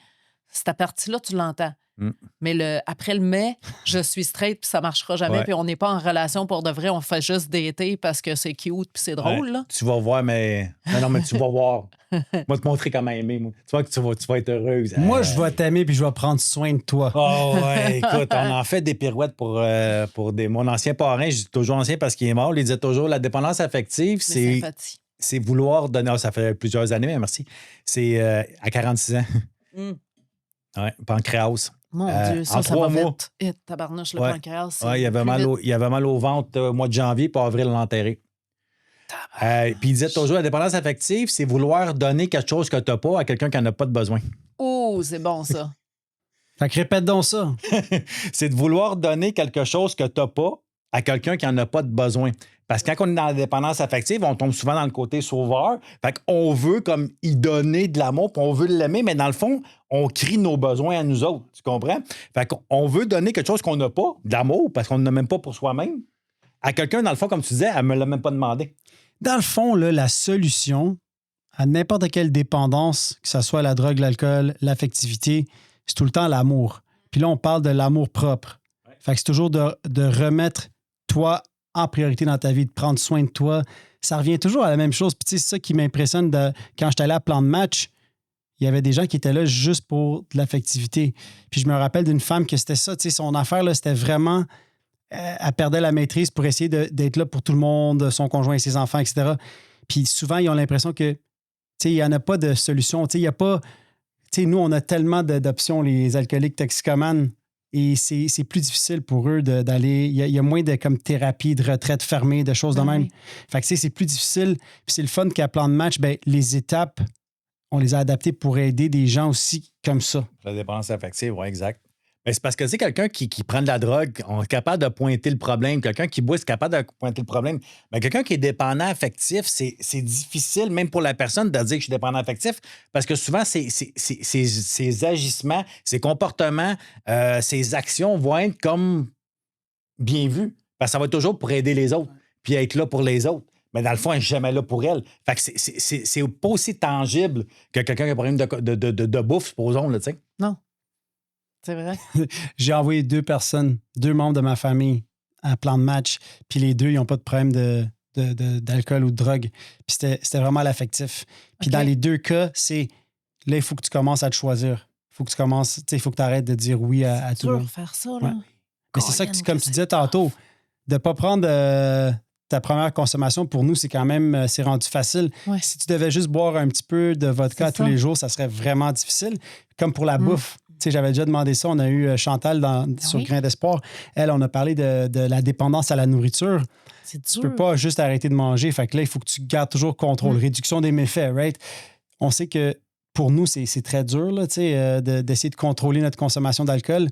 D: cette partie-là, tu l'entends.
B: Mm.
D: Mais après le mais, je suis straight puis ça marchera jamais.
B: Ouais.
D: Puis on n'est pas en relation pour de vrai. On fait juste dater parce que c'est cute puis c'est drôle.
B: Ouais.
D: Là.
B: Tu vas voir, mais... Non, mais tu vas voir. Moi, te montrer comment aimer. Moi. Tu vois que tu vas être heureuse.
C: Moi, je vais t'aimer puis je vais prendre soin de toi.
B: Oh, ouais, écoute, on en fait des pirouettes pour mon ancien parrain. Je dis toujours ancien parce qu'il est mort. Il disait toujours la dépendance affective,
D: Mais sympathie.
B: c'est vouloir donner. Oh, ça fait plusieurs années, mais merci. C'est à 46 ans.
D: Mm.
B: Ouais, pancréas.
D: Mon Dieu, ça va vite. Et tabarnouche, le pancréas.
B: Ouais, il avait mal au ventre au mois de janvier, puis avril, l'enterré. Puis il disait toujours, la dépendance affective, c'est vouloir donner quelque chose que tu n'as pas à quelqu'un qui n'en a pas de besoin.
D: Oh, c'est bon, ça.
C: Fait que répète donc ça.
B: C'est de vouloir donner quelque chose que tu n'as pas à quelqu'un qui n'en a pas de besoin. Parce que quand on est dans la dépendance affective, on tombe souvent dans le côté sauveur. Fait qu'on veut comme y donner de l'amour, puis on veut l'aimer, mais dans le fond, on crie nos besoins à nous autres. Tu comprends? Fait qu'on veut donner quelque chose qu'on n'a pas, de l'amour, parce qu'on n'a même pas pour soi-même, à quelqu'un, dans le fond, comme tu disais, elle ne me l'a même pas demandé.
C: Dans le fond, là, la solution à n'importe quelle dépendance, que ce soit la drogue, l'alcool, l'affectivité, c'est tout le temps l'amour. Puis là, on parle de l'amour propre. Ouais. Fait que c'est toujours de remettre toi en priorité dans ta vie, de prendre soin de toi. Ça revient toujours à la même chose. Puis tu sais, c'est ça qui m'impressionne quand j'étais allé à Plan de match, il y avait des gens qui étaient là juste pour de l'affectivité. Puis je me rappelle d'une femme que c'était ça, tu sais, son affaire, là, c'était vraiment... elle perdait la maîtrise pour essayer d'être là pour tout le monde, son conjoint et ses enfants, etc. Puis souvent, ils ont l'impression que, tu sais, il n'y en a pas de solution. Tu sais, il n'y a pas... Tu sais, nous, on a tellement d'options, les alcooliques toxicomanes, et c'est plus difficile pour eux d'aller... Il y a moins de comme thérapie, de retraite fermée, de choses de même.
D: Oui.
C: Fait que, tu sais, c'est plus difficile. Puis c'est le fun qu'à Plan de match, ben, les étapes, on les a adaptées pour aider des gens aussi comme ça.
B: La dépendance affective, oui, exact. Mais c'est parce que, tu sais, quelqu'un qui prend de la drogue, on est capable de pointer le problème. Quelqu'un qui boit, c'est capable de pointer le problème. Mais quelqu'un qui est dépendant affectif, c'est difficile, même pour la personne, de dire que je suis dépendant affectif, parce que souvent, ses agissements, ses comportements, ses actions vont être comme bien vus. Parce que ça va être toujours pour aider les autres, puis être là pour les autres. Mais dans le fond, elle n'est jamais là pour elle. Fait que c'est pas aussi tangible que quelqu'un qui a un problème de bouffe, supposons, là, tu sais.
D: Non. C'est vrai.
C: J'ai envoyé 2 personnes, 2 membres de ma famille à Plan de match, puis les 2, ils n'ont pas de problème d'alcool ou de drogue. Puis c'était vraiment l'affectif. Puis dans les 2 cas, c'est là, il faut que tu commences à te choisir. Il faut que tu commences, tu sais, il faut que tu arrêtes de dire oui à tout le monde.
D: Faire ça, là.
C: Ouais. Mais c'est ça que, comme tu disais tantôt, de ne pas prendre ta première consommation, pour nous, c'est quand même, c'est rendu facile.
D: Ouais.
C: Si tu devais juste boire un petit peu de vodka tous les jours, ça serait vraiment difficile. Comme pour la bouffe. Tu sais, j'avais déjà demandé ça. On a eu Chantal sur Grain d'Espoir. Elle, on a parlé de la dépendance à la nourriture.
D: C'est dur.
C: Tu peux pas juste arrêter de manger. Fait que là, il faut que tu gardes toujours contrôle. Réduction des méfaits, right? On sait que pour nous, c'est très dur là, d'essayer de contrôler notre consommation d'alcool.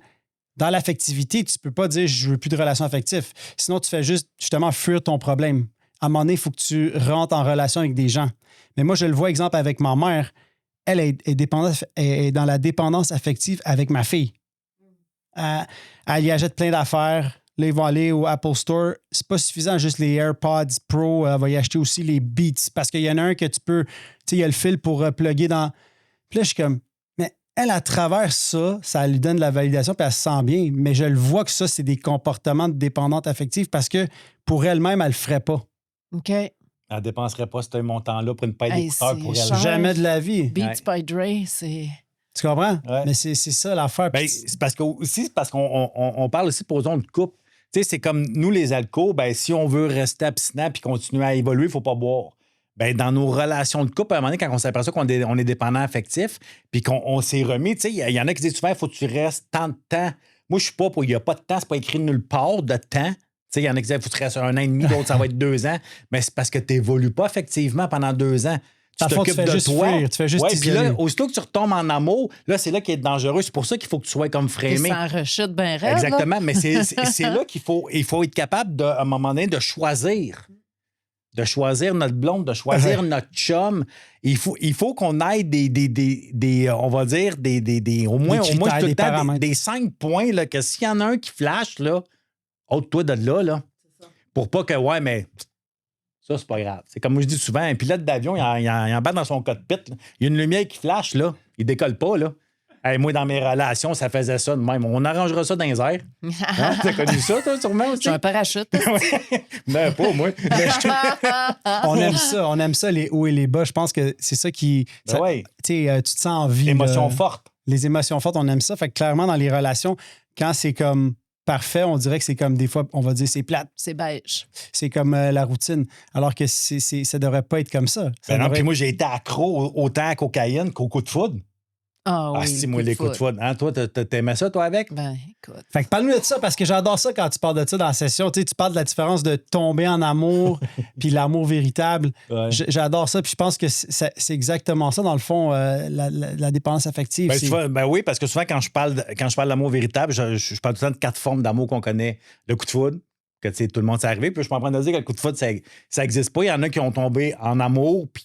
C: Dans l'affectivité, tu peux pas dire « je veux plus de relations affectives ». Sinon, tu fais juste, justement, fuir ton problème. À un moment donné, il faut que tu rentres en relation avec des gens. Mais moi, je le vois, exemple, avec ma mère. Elle est dans la dépendance affective avec ma fille. Elle y achète plein d'affaires. Là, ils vont aller au Apple Store. C'est pas suffisant, juste les AirPods Pro. Elle va y acheter aussi les Beats parce qu'il y en a un que tu peux... Tu sais, il y a le fil pour plugger dans... Puis là, je suis comme... Mais elle, à travers ça, ça lui donne de la validation puis elle se sent bien. Mais je le vois que ça, c'est des comportements de dépendante affective parce que pour elle-même, elle le ferait pas.
D: OK.
B: Elle ne dépenserait pas ce montant-là pour une paire d'écouteurs pour elle.
D: Cher.
C: Jamais de la vie.
D: Beats by Dre, c'est...
C: Tu comprends?
B: Ouais.
C: Mais c'est ça l'affaire.
B: Ben, c'est parce qu'on parle aussi pour zone de couple. Tu sais, c'est comme nous, les alcools, ben, si on veut rester abstinent puis continuer à évoluer, il ne faut pas boire. Ben, dans nos relations de couple, à un moment donné, quand on s'aperçoit qu'on est dépendant affectif puis qu'on s'est remis, tu sais, il y en a qui disent souvent, il faut que tu restes tant de temps. Moi, je suis pas pour, il n'y a pas de temps, c'est pas écrit nulle part de temps. Il y en a qui disent qu'il faut que tu restes 1 an et demi, d'autres, ça va être 2 ans. Mais c'est parce que tu n'évolues pas effectivement pendant 2 ans. Tu t'occupes de toi.
C: Fuir, tu fais juste
B: puis là, aussitôt que tu retombes en amour, là, c'est là qu'il est dangereux. C'est pour ça qu'il faut que tu sois comme frémé.
D: Ça rechute bien raide.
B: Exactement.
D: Là.
B: Mais c'est là qu'il faut être capable, à un moment donné, de choisir. De choisir notre blonde, de choisir notre chum. Il faut qu'on aille des on va dire, au moins tout le temps, des 5 points, là, que s'il y en a un qui flash, là, ôte-toi de là. Pour pas que, ouais, mais ça, c'est pas grave. C'est comme je dis souvent, un pilote d'avion, il en bat dans son cockpit. Là. Il y a une lumière qui flash, là. Il décolle pas, là. Hey, moi, dans mes relations, ça faisait ça de même. On arrangera ça dans les airs. Hein? T'as connu ça, toi, sûrement aussi?
D: J'ai un parachute.
B: Non, pas moi.
C: On aime ça, les hauts et les bas. Je pense que c'est ça qui... Tu te sens en vie.
B: L'émotion forte.
C: Les émotions fortes, on aime ça. Fait que clairement, dans les relations, quand c'est comme... parfait, on dirait que c'est comme des fois, on va dire c'est plate.
D: C'est beige.
C: C'est comme la routine. Alors que ça devrait pas être comme ça.
B: Puis moi, j'ai été accro autant à cocaïne qu'au coup de foudre.
D: Ah oui,
B: si, moi, les coups de foudre. Hein, toi, t'aimais ça, toi, avec?
D: Ben, écoute.
C: Fait que parle-nous de ça, parce que j'adore ça quand tu parles de ça dans la session. Tu sais, tu parles de la différence de tomber en amour puis l'amour véritable.
B: Ouais.
C: J'adore ça, puis je pense que c'est exactement ça, dans le fond, la dépendance affective.
B: Ben oui, parce que souvent, quand je parle d'amour véritable, je parle tout le temps de 4 formes d'amour qu'on connaît. Le coup de foudre, que tu sais, tout le monde s'est arrivé. Puis je suis en train de dire que le coup de foudre, ça n'existe pas. Il y en a qui ont tombé en amour, puis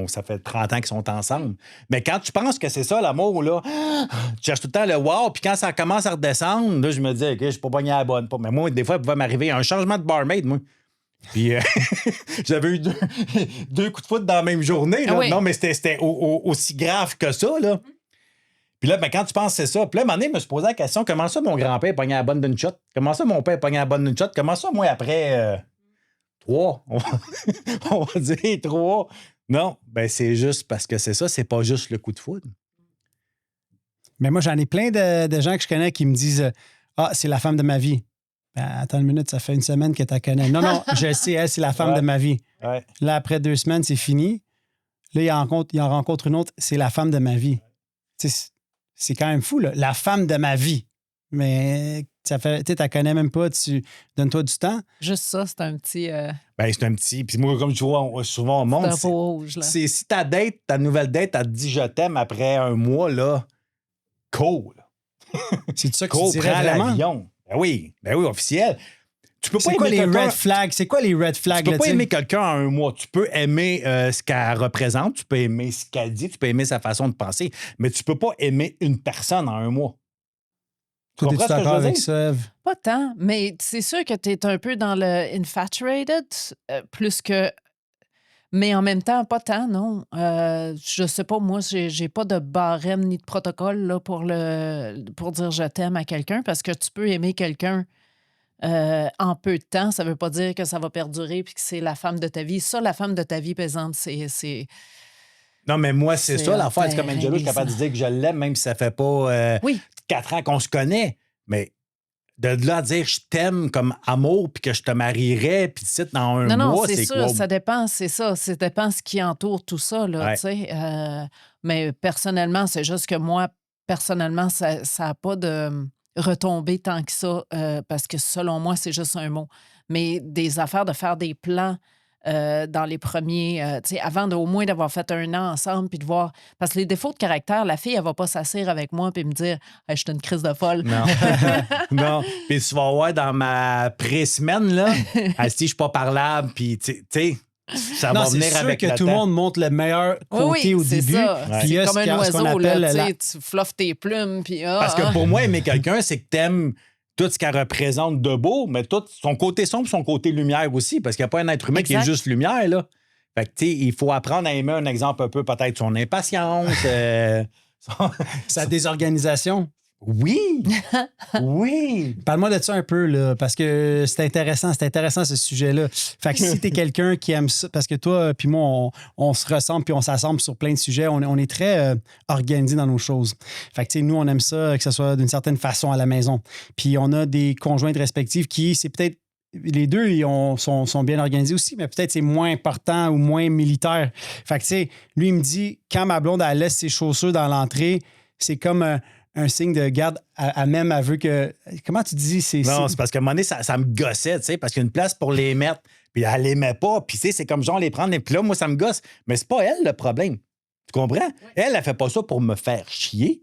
B: ça fait 30 ans qu'ils sont ensemble. Mais quand tu penses que c'est ça, l'amour, là, tu cherches tout le temps le wow, puis quand ça commence à redescendre, là, je me dis, OK, je suis pas pogné à la bonne. Mais moi, des fois, il pouvait m'arriver un changement de barmaid, moi. Puis j'avais eu deux coups de foudre dans la même journée. Là.
D: Ah oui.
B: Non, mais c'était aussi grave que ça, là. Puis là, ben, quand tu penses que c'est ça, puis là, à un moment donné, je me suis posé la question, comment ça mon grand-père est pogné à la bonne d'une shot? Comment ça mon père est pogné à la bonne d'une shot? Comment ça, moi, après 3? On va dire 3. Non, ben c'est juste parce que c'est ça, c'est pas juste le coup de foudre.
C: Mais moi, j'en ai plein de gens que je connais qui me disent Ah, c'est la femme de ma vie. Ben, attends une minute, ça fait une semaine que tu la connais. Non, je sais, elle, c'est la femme de ma vie.
B: Ouais.
C: Là, après 2 semaines, c'est fini. Là, il en rencontre une autre, c'est la femme de ma vie. Tu sais, c'est quand même fou, là. La femme de ma vie. Mais ça fait, tu la connais même pas, tu donnes-toi du temps.
D: Juste ça, c'est un petit.
B: Ben, c'est un petit. Puis moi, comme tu vois, souvent au monde,
D: drapeau rouge, là.
B: c'est si ta nouvelle date, elle te dit je t'aime après un mois, là, cool.
C: C'est ça que
B: Cool,
C: tu dirais
B: prends
C: vraiment?
B: l'avion. Ben oui, officiel. Tu peux pas
C: C'est quoi
B: aimer
C: les
B: quelqu'un-
C: red flags? C'est quoi les red flags?
B: Tu peux
C: là,
B: pas
C: tu sais?
B: aimer quelqu'un en un mois. Tu peux aimer ce qu'elle représente, tu peux aimer ce qu'elle dit, tu peux aimer sa façon de penser, mais tu peux pas aimer une personne en un mois. Tu
C: Toi,
B: comprends
C: es-tu
B: ce que je
C: d'accord
B: veux
C: avec
B: dire?
C: ça, Eve?
D: Pas tant, mais c'est sûr que tu es un peu dans le infatuated, plus que. Mais en même temps, pas tant, non. Je sais pas, moi, j'ai pas de barème ni de protocole là, pour dire je t'aime à quelqu'un, parce que tu peux aimer quelqu'un en peu de temps. Ça veut pas dire que ça va perdurer puis que c'est la femme de ta vie. Ça, la femme de ta vie, par exemple, c'est
B: Non, mais moi, c'est
D: C'est
B: ça
D: un
B: l'affaire. C'est comme
D: terrain
B: Angelo, je suis capable de dire que je l'aime, même si ça fait pas
D: Oui.
B: 4 ans qu'on se connaît. Mais de là à dire je t'aime comme amour, puis que je te marierais, puis tu dans un
D: Non,
B: mois,
D: c'est
B: c'est
D: sûr,
B: quoi?
D: ça dépend, c'est ça. Ça dépend ce qui entoure tout ça, là,
B: Ouais.
D: tu sais. Mais personnellement, c'est juste que moi, personnellement, ça n'a pas de retombée tant que ça, parce que selon moi, c'est juste un mot. Mais des affaires de faire des plans dans les premiers, tu sais, avant au moins d'avoir fait 1 an ensemble, puis de voir. Parce que les défauts de caractère, la fille, elle va pas s'asseoir avec moi puis me dire hey, je suis une crise de folle.
B: Non. Non. Puis tu vas voir dans ma pré-semaine, là, si je suis pas parlable, puis tu sais, ça
C: Non,
B: va
C: c'est
B: venir
C: sûr
B: avec
C: que
B: le
C: tout le
B: temps.
C: monde montre le meilleur côté
D: Oui,
C: au
D: c'est
C: début.
D: ça.
C: Puis il y a
D: C'est comme
C: ce
D: un
C: qu'on
D: oiseau, là,
C: appelle
D: tu sais, tu fluffes tes plumes, puis
B: Parce que pour moi, aimer quelqu'un, c'est que t'aimes tout ce qu'elle représente de beau, mais tout son côté sombre, son côté lumière aussi, parce qu'il n'y a pas un être humain qui est
D: Exact.
B: juste lumière, là. Fait que, tu sais, il faut apprendre à aimer un exemple un peu, peut-être son impatience.
C: sa désorganisation.
B: Oui! Oui!
C: Parle-moi de ça un peu, là, parce que c'est intéressant ce sujet-là. Fait que si t'es quelqu'un qui aime ça, parce que toi puis moi, on se ressemble puis on s'assemble sur plein de sujets, on est très organisés dans nos choses. Fait que, tu sais, nous, on aime ça, que ce soit d'une certaine façon à la maison. Puis on a des conjointes respectives qui, c'est peut-être les deux, sont bien organisés aussi, mais peut-être c'est moins important ou moins militaire. Fait que, tu sais, lui, il me dit, quand ma blonde, elle laisse ses chaussures dans l'entrée, c'est comme un signe de garde, même elle veut que. Comment tu dis?
B: Non, c'est parce qu'à un moment donné, ça me gossait, tu sais, parce qu'il y a une place pour les mettre, puis elle les met pas, puis tu sais, c'est comme genre les prendre, puis là, moi, ça me gosse. Mais c'est pas elle le problème. Tu comprends? Elle fait pas ça pour me faire chier.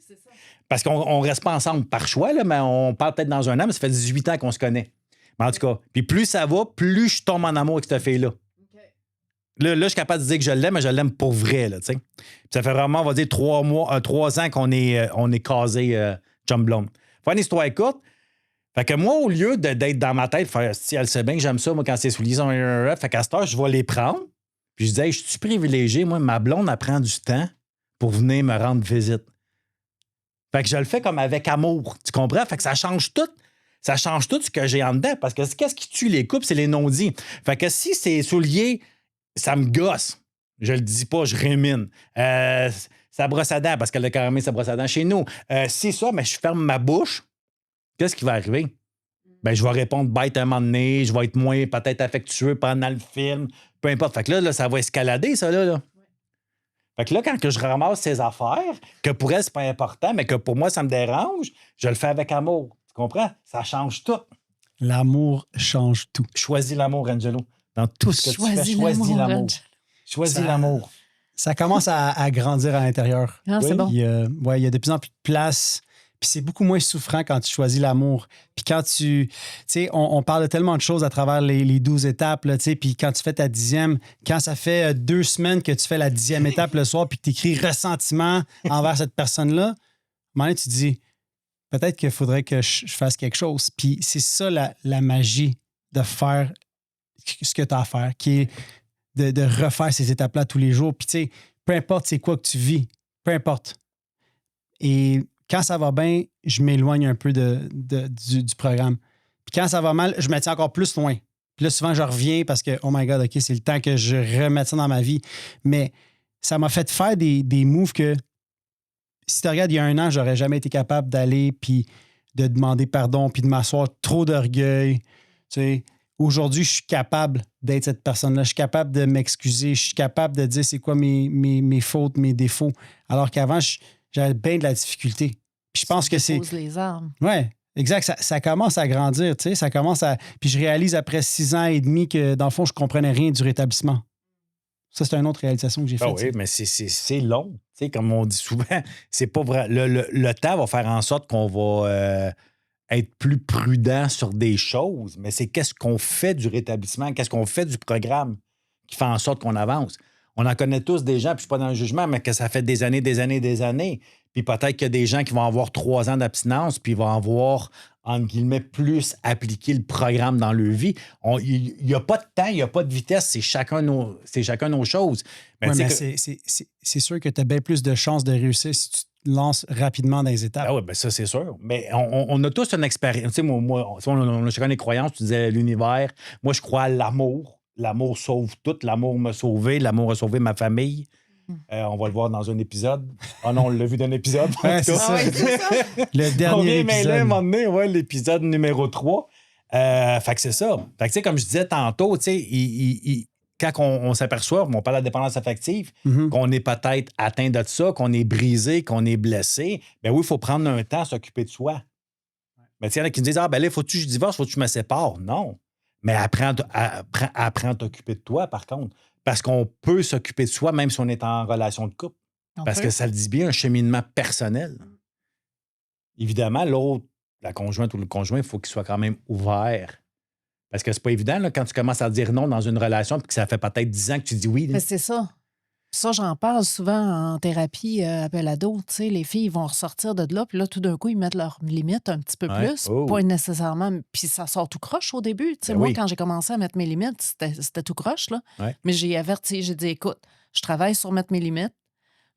B: Parce qu'on reste pas ensemble par choix, là, mais on parle peut-être dans un an, mais ça fait 18 ans qu'on se connaît. Mais en tout cas, puis plus ça va, plus je tombe en amour avec cette fille-là. Là, je suis capable de dire que je l'aime, mais je l'aime pour vrai, là, tu sais. Puis ça fait vraiment, on va dire, 3 ans qu'on est casés chum blonde. Faire une histoire courte. Fait que moi, au lieu d'être dans ma tête, faire, si elle sait bien que j'aime ça, moi, quand ses souliers sont fait qu'à cette heure, je vais les prendre. Puis je dis, hey, je suis privilégié, moi, ma blonde, elle prend du temps pour venir me rendre visite. Fait que je le fais comme avec amour. Tu comprends? Fait que ça change tout. Ça change tout ce que j'ai en dedans. Parce que qu'est-ce qui tue les couples? C'est les non-dits. Fait que si c'est souliers, ça me gosse. Je le dis pas, je rémine. Ça brosse à dents parce qu'elle a carrément sa brosse à dents chez nous. Si ça, mais je ferme ma bouche, qu'est-ce qui va arriver? Ben, je vais répondre bête à un moment donné, je vais être moins peut-être affectueux pendant le film, peu importe. Fait que là ça va escalader, ça, là. Fait que là, quand que je ramasse ses affaires, que pour elle, c'est pas important, mais que pour moi, ça me dérange, je le fais avec amour. Tu comprends? Ça change tout.
C: L'amour change tout.
B: Choisis l'amour, Angelo. Dans tout ce que tu fais, choisis l'amour. Choisis l'amour.
C: Ça commence à grandir à l'intérieur.
D: Ah, c'est bon.
C: Il y a de plus en plus de place. Puis c'est beaucoup moins souffrant quand tu choisis l'amour. Puis quand tu sais, on parle de tellement de choses à travers les 12 étapes, là, tu sais, puis quand tu fais ta 10e, quand ça fait 2 semaines que tu fais la 10e étape le soir, puis que tu écris ressentiment envers cette personne-là, à un moment donné, tu te dis, peut-être qu'il faudrait que je fasse quelque chose. Puis c'est ça la magie de faire ce que tu as à faire, qui est de refaire ces étapes-là tous les jours. Puis tu sais, peu importe c'est quoi que tu vis, peu importe. Et quand ça va bien, je m'éloigne un peu du programme. Puis quand ça va mal, je me tiens encore plus loin. Puis là, souvent, je reviens parce que, oh my God, OK, c'est le temps que je remette ça dans ma vie. Mais ça m'a fait faire des moves que, si tu regardes, il y a 1 an, j'aurais jamais été capable d'aller puis de demander pardon puis de m'asseoir trop d'orgueil. Tu sais, aujourd'hui, je suis capable d'être cette personne-là. Je suis capable de m'excuser. Je suis capable de dire c'est quoi mes fautes, mes défauts. Alors qu'avant, j'avais bien de la difficulté. Puis je pense que c'est.
D: Les armes.
C: Ouais, exact. Ça commence à grandir, tu sais. Ça commence à. Puis je réalise après 6 ans et demi que, dans le fond, je comprenais rien du rétablissement. Ça, c'est une autre réalisation que j'ai faite.
B: Oui, mais c'est long. Tu sais, comme on dit souvent, c'est pas vrai. Le temps va faire en sorte qu'on va être plus prudent sur des choses, mais c'est qu'est-ce qu'on fait du rétablissement, qu'est-ce qu'on fait du programme qui fait en sorte qu'on avance. On en connaît tous des gens, puis je ne suis pas dans le jugement, mais que ça fait des années. Puis peut-être qu'il y a des gens qui vont avoir 3 ans d'abstinence, puis ils vont avoir, entre guillemets, plus appliqué le programme dans leur vie. Il n'y a pas de temps, il n'y a pas de vitesse, c'est chacun nos choses.
C: Mais c'est sûr que tu as bien plus de chances de réussir si tu te lances rapidement dans les étapes.
B: Ah oui, bien ça, c'est sûr. Mais on a tous une expérience. Tu sais, moi, on a chacun des croyances. Tu disais l'univers. Moi, je crois à l'amour. L'amour sauve tout. L'amour m'a sauvé. L'amour a sauvé ma famille. On va le voir dans un épisode. Ah non, on l'a vu dans un épisode.
C: Ouais, c'est ça. Le dernier épisode.
B: À un moment donné, l'épisode numéro 3. Fait que c'est ça. Fait que tu sais, comme je disais tantôt, tu sais, quand on s'aperçoit, on parle de la dépendance affective, qu'on est peut-être atteint de ça, qu'on est brisé, qu'on est blessé, bien oui, il faut prendre un temps à s'occuper de soi. Mais tu sais, il y en a qui me disent, ben là, faut-tu que je divorce, faut-tu que je me sépare? Non. Mais apprends à t'occuper de toi, par contre. Parce qu'on peut s'occuper de soi même si on est en relation de couple. Parce que ça le dit bien, un cheminement personnel. Évidemment, l'autre, la conjointe ou le conjoint, il faut qu'il soit quand même ouvert. Parce que c'est pas évident là, quand tu commences à dire non dans une relation puis que ça fait peut-être 10 ans que tu dis oui.
D: Mais c'est ça. Ça, j'en parle souvent en thérapie appel ado. Tu sais, les filles vont ressortir de là, puis là, tout d'un coup, ils mettent leurs limites un petit peu plus. Pas nécessairement. Puis ça sort tout croche au début. Tu sais, moi, quand j'ai commencé à mettre mes limites, c'était tout croche, là.
B: Ouais.
D: Mais j'ai averti, j'ai dit, écoute, je travaille sur mettre mes limites.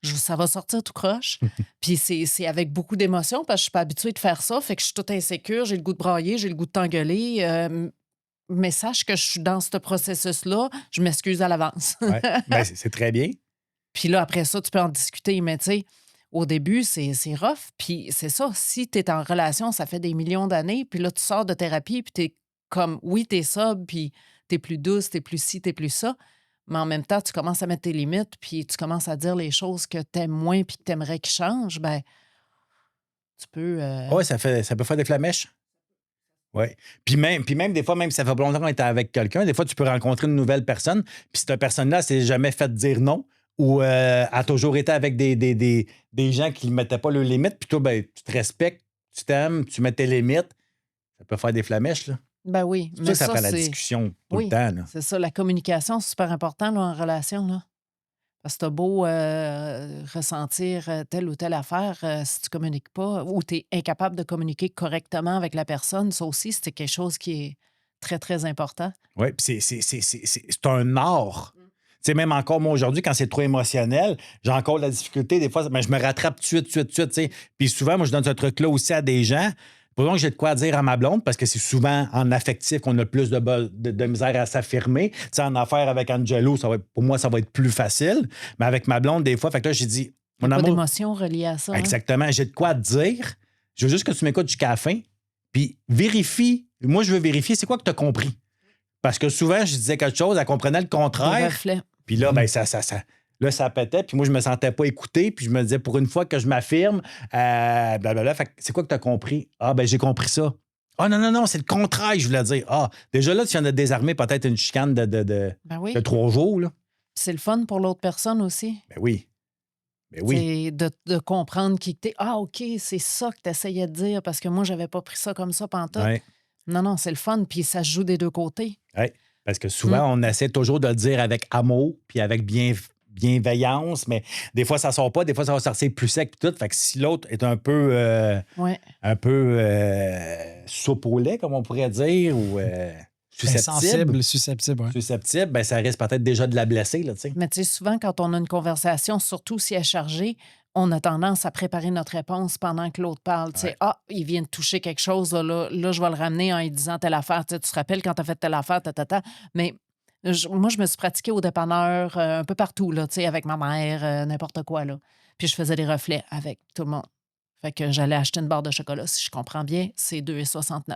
D: Ça va sortir tout croche. Puis c'est avec beaucoup d'émotion parce que je suis pas habituée de faire ça. Fait que je suis toute insécure, j'ai le goût de brailler, j'ai le goût de t'engueuler. Mais sache que je suis dans ce processus-là. Je m'excuse à l'avance.
B: Ouais. Ben, c'est très bien.
D: Puis là, après ça, tu peux en discuter. Mais tu sais, au début, c'est rough. Puis c'est ça. Si tu es en relation, ça fait des millions d'années. Puis là, tu sors de thérapie, puis tu es comme, oui, tu es sobre, puis tu es plus douce, tu es plus ci, tu es plus ça. Mais en même temps, tu commences à mettre tes limites, puis tu commences à dire les choses que tu aimes moins, puis que tu aimerais qu'ils changent. Ben, tu peux.
B: Oui, ça peut faire des flamèches. Oui. Puis même, des fois, même si ça fait pas longtemps qu'on est avec quelqu'un, des fois, tu peux rencontrer une nouvelle personne, puis cette personne-là, s'est jamais fait dire non ou a toujours été avec des gens qui ne mettaient pas leurs limites, puis toi, ben, tu te respectes, tu t'aimes, tu mets tes limites. Ça peut faire des flamèches, là.
D: Ben oui.
B: C'est ça prend la discussion tout le temps. Là.
D: C'est ça, la communication, c'est super important là, en relation. Là. Parce que t'as beau ressentir telle ou telle affaire, si tu communiques pas ou tu es incapable de communiquer correctement avec la personne, ça aussi, c'est quelque chose qui est très, très important.
B: Oui, puis c'est un art. Tu sais, même encore, moi, aujourd'hui, quand c'est trop émotionnel, j'ai encore de la difficulté. Des fois, mais je me rattrape tout de suite, tu sais. Puis souvent, moi, je donne ce truc-là aussi à des gens. Pour que j'ai de quoi dire à ma blonde, parce que c'est souvent en affectif qu'on a le plus de misère à s'affirmer. Tu sais, en affaires avec Angelo, pour moi, ça va être plus facile. Mais avec ma blonde, des fois, fait que là, j'ai dit...
D: Mon amour, pas d'émotion reliée à ça.
B: Exactement. Hein? J'ai de quoi te dire. Je veux juste que tu m'écoutes jusqu'à la fin. Puis vérifie. Moi, je veux vérifier c'est quoi que tu as compris. Parce que souvent, je disais quelque chose, elle comprenait le contraire.
D: Le reflet.
B: Puis là, ben, ça Là, ça pétait, puis moi, je me sentais pas écouté, puis je me disais, pour une fois que je m'affirme, blablabla. Fait que c'est quoi que tu as compris? Ah, ben j'ai compris ça. Ah, non, c'est le contraire, je voulais dire. Ah, déjà là, tu viens de désarmer peut-être une chicane de
D: Ben oui.
B: 3 jours, là.
D: C'est le fun pour l'autre personne aussi.
B: Ben oui. Ben oui.
D: C'est de comprendre qui t'es. Ah, OK, c'est ça que tu essayais de dire parce que moi, j'avais pas pris ça comme ça pantoute.
B: Ouais.
D: Non, c'est le fun, puis ça se joue des deux côtés.
B: Ouais. Parce que souvent, on essaie toujours de le dire avec amour, puis avec bienveillance, mais des fois, ça sort pas, des fois, ça va sortir plus sec, puis tout. Fait que si l'autre est un peu, soupe au lait, comme on pourrait dire, ou susceptible,
C: susceptible,
B: ben, ça risque peut-être déjà de la blesser, là, tu sais.
D: Mais tu sais, souvent, quand on a une conversation, surtout si elle est chargée, on a tendance à préparer notre réponse pendant que l'autre parle. Tu sais, il vient de toucher quelque chose, là, je vais le ramener en lui disant telle affaire. Tu sais, tu te rappelles quand tu as fait telle affaire, Mais moi, je me suis pratiquée au dépanneur un peu partout, là, tu sais, avec ma mère, n'importe quoi, là. Puis je faisais des reflets avec tout le monde. Fait que j'allais acheter une barre de chocolat. Si je comprends bien, c'est 2,69.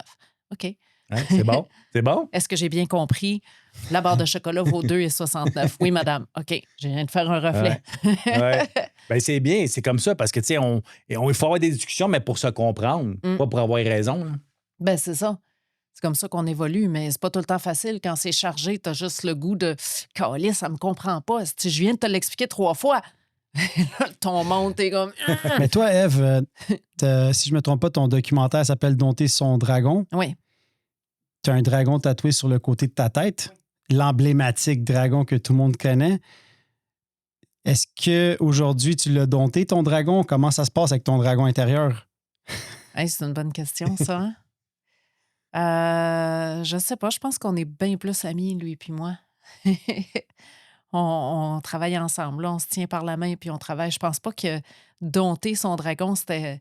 D: OK.
B: Hein? C'est bon? C'est bon?
D: Est-ce que j'ai bien compris? La barre de chocolat vaut 2,69. Oui, madame. OK, je viens de faire un reflet.
B: Ouais. Ben, c'est bien, c'est comme ça, parce que, tu sais, il faut avoir des discussions, mais pour se comprendre, pas pour avoir raison. Là.
D: Ben, c'est ça. C'est comme ça qu'on évolue, mais c'est pas tout le temps facile. Quand c'est chargé, t'as juste le goût de « Calisse, ça me comprend pas. Si je viens de te l'expliquer 3 fois. » Là, ton monde, t'es comme...
C: Mais toi, Ève, si je me trompe pas, ton documentaire s'appelle « Dompter son dragon ».
D: Oui.
C: Tu as un dragon tatoué sur le côté de ta tête, l'emblématique dragon que tout le monde connaît. Est-ce qu'aujourd'hui, tu l'as dompté, ton dragon? Comment ça se passe avec ton dragon intérieur?
D: Hey, c'est une bonne question, ça. Hein? Je sais pas. Je pense qu'on est bien plus amis, lui puis moi. on travaille ensemble. Là, on se tient par la main puis on travaille. Je pense pas que dompter son dragon, c'était...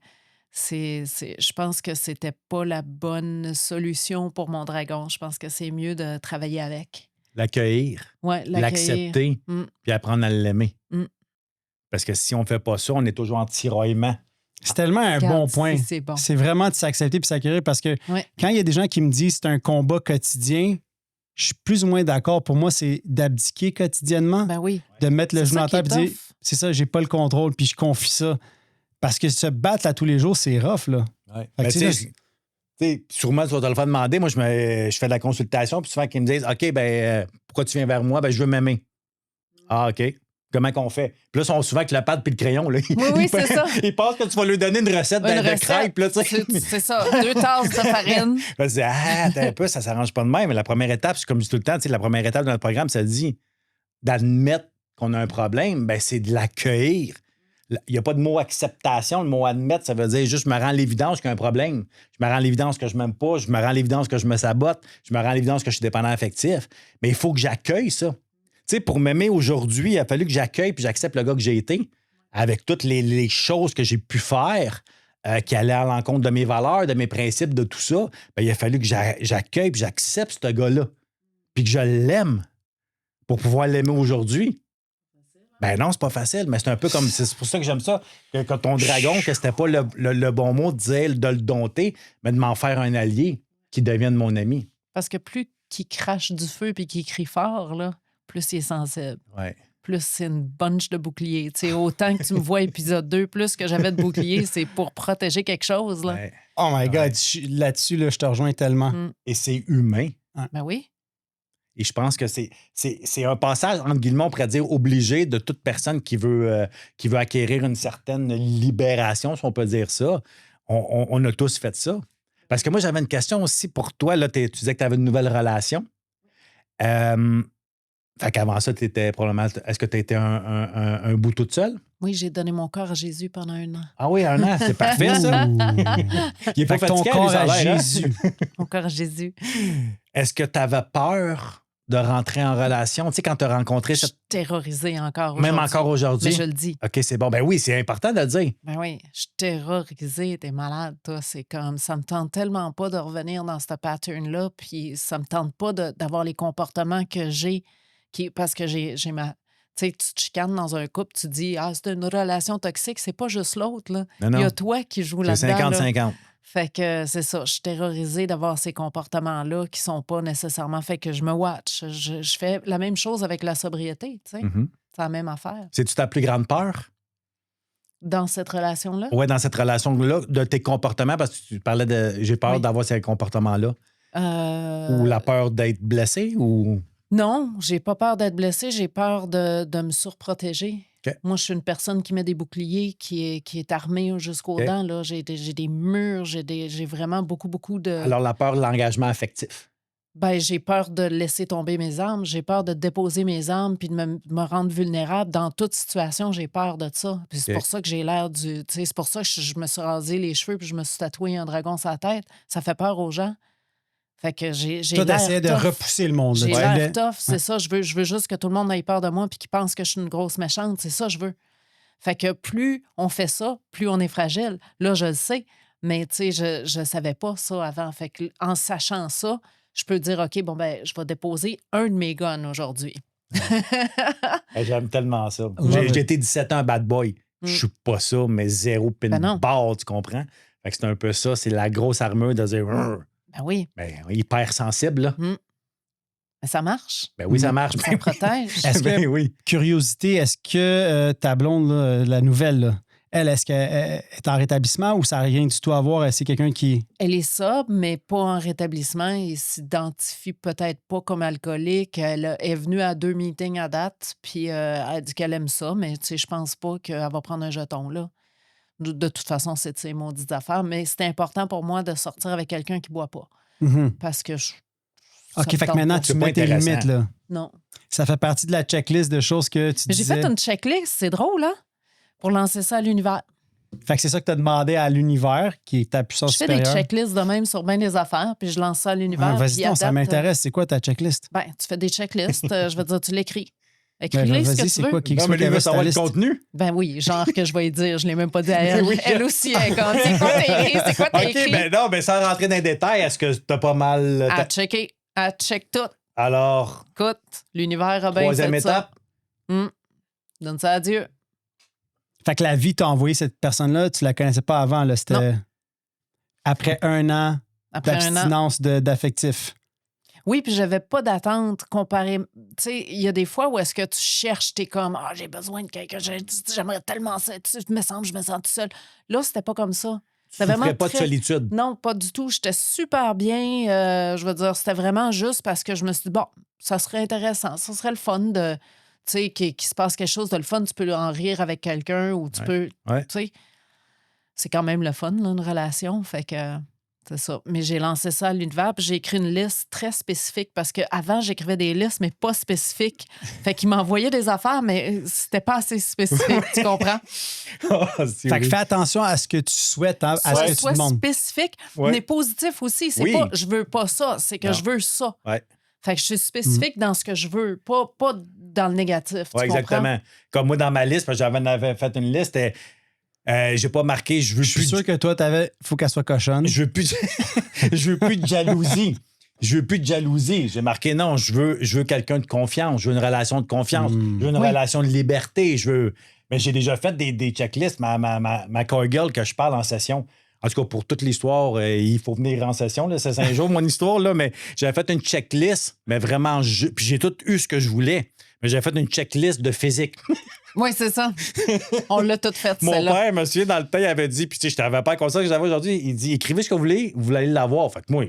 D: je pense que c'était pas la bonne solution pour mon dragon. Je pense que c'est mieux de travailler avec.
B: L'accueillir, l'accepter, puis apprendre à l'aimer. Parce que si on ne fait pas ça, on est toujours en tiraillement.
C: C'est tellement un bon point.
D: C'est bon.
C: C'est vraiment de s'accepter puis s'accueillir parce que quand il y a des gens qui me disent que c'est un combat quotidien, je suis plus ou moins d'accord. Pour moi, c'est d'abdiquer quotidiennement,
D: ben oui.
C: de mettre le genou en terre et dire c'est ça, j'ai pas le contrôle, puis je confie ça. Parce que se battre à tous les jours, c'est rough, là.
B: Ouais. Sûrement, tu vas te le faire demander. Moi, je fais de la consultation, puis souvent, ils me disent OK, pourquoi tu viens vers moi? Ben, je veux m'aimer. Ah, OK. Comment qu'on fait? Puis là, ils sont souvent avec la pâte puis le crayon. Là.
D: Oui, c'est ça.
B: Ils pensent que tu vas lui donner une recette de crêpes. Là,
D: c'est ça. 2 tasses de farine.
B: Là, tu dis, attends un peu, ça s'arrange pas de même. Mais la première étape, c'est comme je dis tout le temps, la première étape de notre programme, ça dit d'admettre qu'on a un problème, ben, c'est de l'accueillir. Il n'y a pas de mot acceptation. Le mot admettre, ça veut dire juste je me rends à l'évidence qu'il y a un problème. Je me rends à l'évidence que je ne m'aime pas. Je me rends à l'évidence que je me sabote. Je me rends à l'évidence que je suis dépendant affectif. Mais il faut que j'accueille ça. Tu sais, pour m'aimer aujourd'hui, il a fallu que j'accueille puis j'accepte le gars que j'ai été avec toutes les choses que j'ai pu faire qui allaient à l'encontre de mes valeurs, de mes principes, de tout ça. Bien, il a fallu que j'accueille puis j'accepte ce gars-là. Puis que je l'aime pour pouvoir l'aimer aujourd'hui. Ben non, c'est pas facile, mais c'est un peu comme... C'est pour ça que j'aime ça, que ton dragon, que c'était pas le bon mot de dire de le dompter, mais de m'en faire un allié qui devienne mon ami.
D: Parce que plus qu'il crache du feu puis qu'il crie fort, là, plus il est sensible.
B: Ouais.
D: Plus c'est une bunch de boucliers. T'sais, autant que tu me vois épisode 2, plus que j'avais de boucliers, c'est pour protéger quelque chose. Là.
B: Ouais.
C: Oh my God, là-dessus, là, je te rejoins tellement.
B: Et c'est humain.
D: Ben oui.
B: Et je pense que c'est un passage, entre guillemets, on pourrait dire obligé de toute personne qui veut acquérir une certaine libération, si on peut dire ça. On a tous fait ça. Parce que moi, j'avais une question aussi pour toi. Là, tu disais que tu avais une nouvelle relation. Fait qu'avant ça, tu étais probablement... Est-ce que tu as été un bout toute seule?
D: Oui, j'ai donné mon corps à Jésus pendant 1 an.
B: Ah oui, 1 an, c'est parfait, ça. Il est pas
C: ton
B: fatigué,
C: corps à
B: salaires,
C: Jésus.
D: Mon corps à Jésus.
B: Est-ce que tu avais peur de rentrer en relation? Tu sais, quand tu as rencontré...
D: Je suis terrorisée encore aujourd'hui.
B: Même encore aujourd'hui?
D: Mais je le dis.
B: OK, c'est bon. Ben oui, c'est important de le dire.
D: Ben oui, je suis terrorisée. T'es malade, toi. C'est comme, ça me tente tellement pas de revenir dans ce pattern-là, puis ça me tente pas d'avoir les comportements que j'ai, parce que j'ai ma... Tu sais, tu te chicanes dans un couple, tu dis « Ah, c'est une relation toxique. » C'est pas juste l'autre, là.
B: Non.
D: Il y a toi qui joues
B: c'est
D: là-dedans.
B: 50-50.
D: Fait que c'est ça, je suis terrorisée d'avoir ces comportements-là qui sont pas nécessairement faits que je me watch. Je fais la même chose avec la sobriété, tu sais. C'est la même affaire.
B: C'est-tu ta plus grande peur?
D: Dans cette relation-là?
B: Oui, dans cette relation-là, de tes comportements, parce que tu parlais de j'ai peur d'avoir ces comportements-là. Ou la peur d'être blessé ou.
D: Non, j'ai pas peur d'être blessée, j'ai peur de me surprotéger.
B: Okay.
D: Moi, je suis une personne qui met des boucliers, qui est armée jusqu'aux dents. Là. J'ai des murs, j'ai vraiment beaucoup de...
B: Alors, la peur de l'engagement affectif.
D: Ben, j'ai peur de laisser tomber mes armes, j'ai peur de déposer mes armes puis de me rendre vulnérable. Dans toute situation, j'ai peur de ça. Puis c'est pour ça que j'ai l'air du... C'est pour ça que je me suis rasé les cheveux puis je me suis tatoué un dragon sur la tête. Ça fait peur aux gens. Fait que j'ai
C: l'air toi, t'essaies de repousser le monde.
D: J'ai l'air tough, c'est ça. Je veux juste que tout le monde ait peur de moi puis qu'ils pense que je suis une grosse méchante. C'est ça que je veux. Fait que plus on fait ça, plus on est fragile. Là, je le sais, mais tu sais, je savais pas ça avant. Fait que en sachant ça, je peux dire, OK, bon, ben, je vais déposer un de mes guns aujourd'hui.
B: J'aime tellement ça. J'ai été 17 ans bad boy. Je suis pas ça, mais zéro pinball, tu comprends? Fait que c'est un peu ça. C'est la grosse armure de dire...
D: Ben oui.
B: Ben, hyper sensible, là.
D: Mais ça marche.
B: Ben oui, ça marche.
D: Ça protège.
C: Est-ce que, curiosité, est-ce que ta blonde, là, la nouvelle, là, elle, est-ce qu'elle est en rétablissement ou ça n'a rien du tout à voir? C'est quelqu'un qui...
D: Elle est sobre, mais pas en rétablissement. Elle s'identifie peut-être pas comme alcoolique. Elle est venue à 2 meetings à date, puis elle dit qu'elle aime ça, mais tu sais, je pense pas qu'elle va prendre un jeton, là. De toute façon, c'est de ses maudites affaires, mais c'est important pour moi de sortir avec quelqu'un qui boit pas. Parce que
C: OK, fait que maintenant, tu mets tes limites, là.
D: Non.
C: Ça fait partie de la checklist de choses que tu disais.
D: J'ai fait une checklist, c'est drôle, hein? Pour lancer ça à l'univers.
C: Fait que c'est ça que tu as demandé à l'univers, qui est ta puissance supérieure.
D: Je fais des checklists de même sur bien des affaires, puis je lance ça à l'univers.
C: Vas-y, donc, ça m'intéresse. C'est quoi ta checklist?
D: Ben, tu fais des checklists, je veux dire, tu l'écris. Écris-les ce que tu veux.
C: Quoi,
B: non, mais lui veut savoir le contenu.
D: Ben oui, genre que je vais y dire. Je ne l'ai même pas dit à elle. Elle aussi, elle est comme, c'est quoi t'as écrit?
B: OK, ben non, mais sans rentrer dans les détails, est-ce que t'as pas mal...
D: À checker. Elle check tout.
B: Alors...
D: Écoute, l'univers a bien
B: troisième
D: fait
B: étape.
D: Ça. Donne ça à Dieu.
C: Fait que la vie t'a envoyé cette personne-là, tu la connaissais pas avant, là. C'était
D: non.
C: Après un an d'abstinence d'affectif.
D: Oui, puis j'avais pas d'attente comparée. Tu sais, il y a des fois où est-ce que tu cherches, t'es comme, j'ai besoin de quelqu'un, j'aimerais tellement ça. Je me sens tout seul. Là, c'était pas comme ça.
B: Tu ne ferais pas de solitude?
D: Non, pas du tout. J'étais super bien. Je veux dire, c'était vraiment juste parce que je me suis dit, bon, ça serait intéressant. Ça serait le fun de, tu sais, qu'il se passe quelque chose de le fun. Tu peux en rire avec quelqu'un ou tu peux, tu sais. C'est quand même le fun, là, une relation. Fait que... C'est ça. Mais j'ai lancé ça à l'univers, puis j'ai écrit une liste très spécifique parce qu'avant, j'écrivais des listes, mais pas spécifiques. Fait qu'il m'envoyait des affaires, mais c'était pas assez spécifique, tu comprends?
C: Fait que fais attention à ce que tu souhaites, à ce que tu demandes.
D: Spécifique, mais positif aussi. C'est pas je veux pas ça, c'est que je veux ça. Fait que je suis spécifique dans ce que je veux, pas dans le négatif.
B: Oui, exactement. Comme moi, dans ma liste, parce que j'avais fait une liste, j'ai pas marqué, je veux plus.
C: Je suis sûr que toi, faut qu'elle soit cochonne.
B: Je veux plus de jalousie. Je veux plus de jalousie. J'ai marqué non, je veux quelqu'un de confiance. Je veux une relation de confiance. Je veux une relation de liberté. Mais j'ai déjà fait des checklists. Ma call girl que je parle en session. En tout cas, pour toute l'histoire, il faut venir en session. Là, c'est 5 jours, mon histoire. Là, mais j'avais fait une checklist, mais vraiment, puis j'ai tout eu ce que je voulais. Mais j'avais fait une checklist de physique.
D: Oui, c'est ça. On l'a tout fait,
B: Mon
D: celle-là.
B: père, monsieur, dans le temps, il avait dit, puis tu sais, je t'avais pas comme ça que j'avais aujourd'hui, il dit, écrivez ce que vous allez l'avoir. Fait que moi,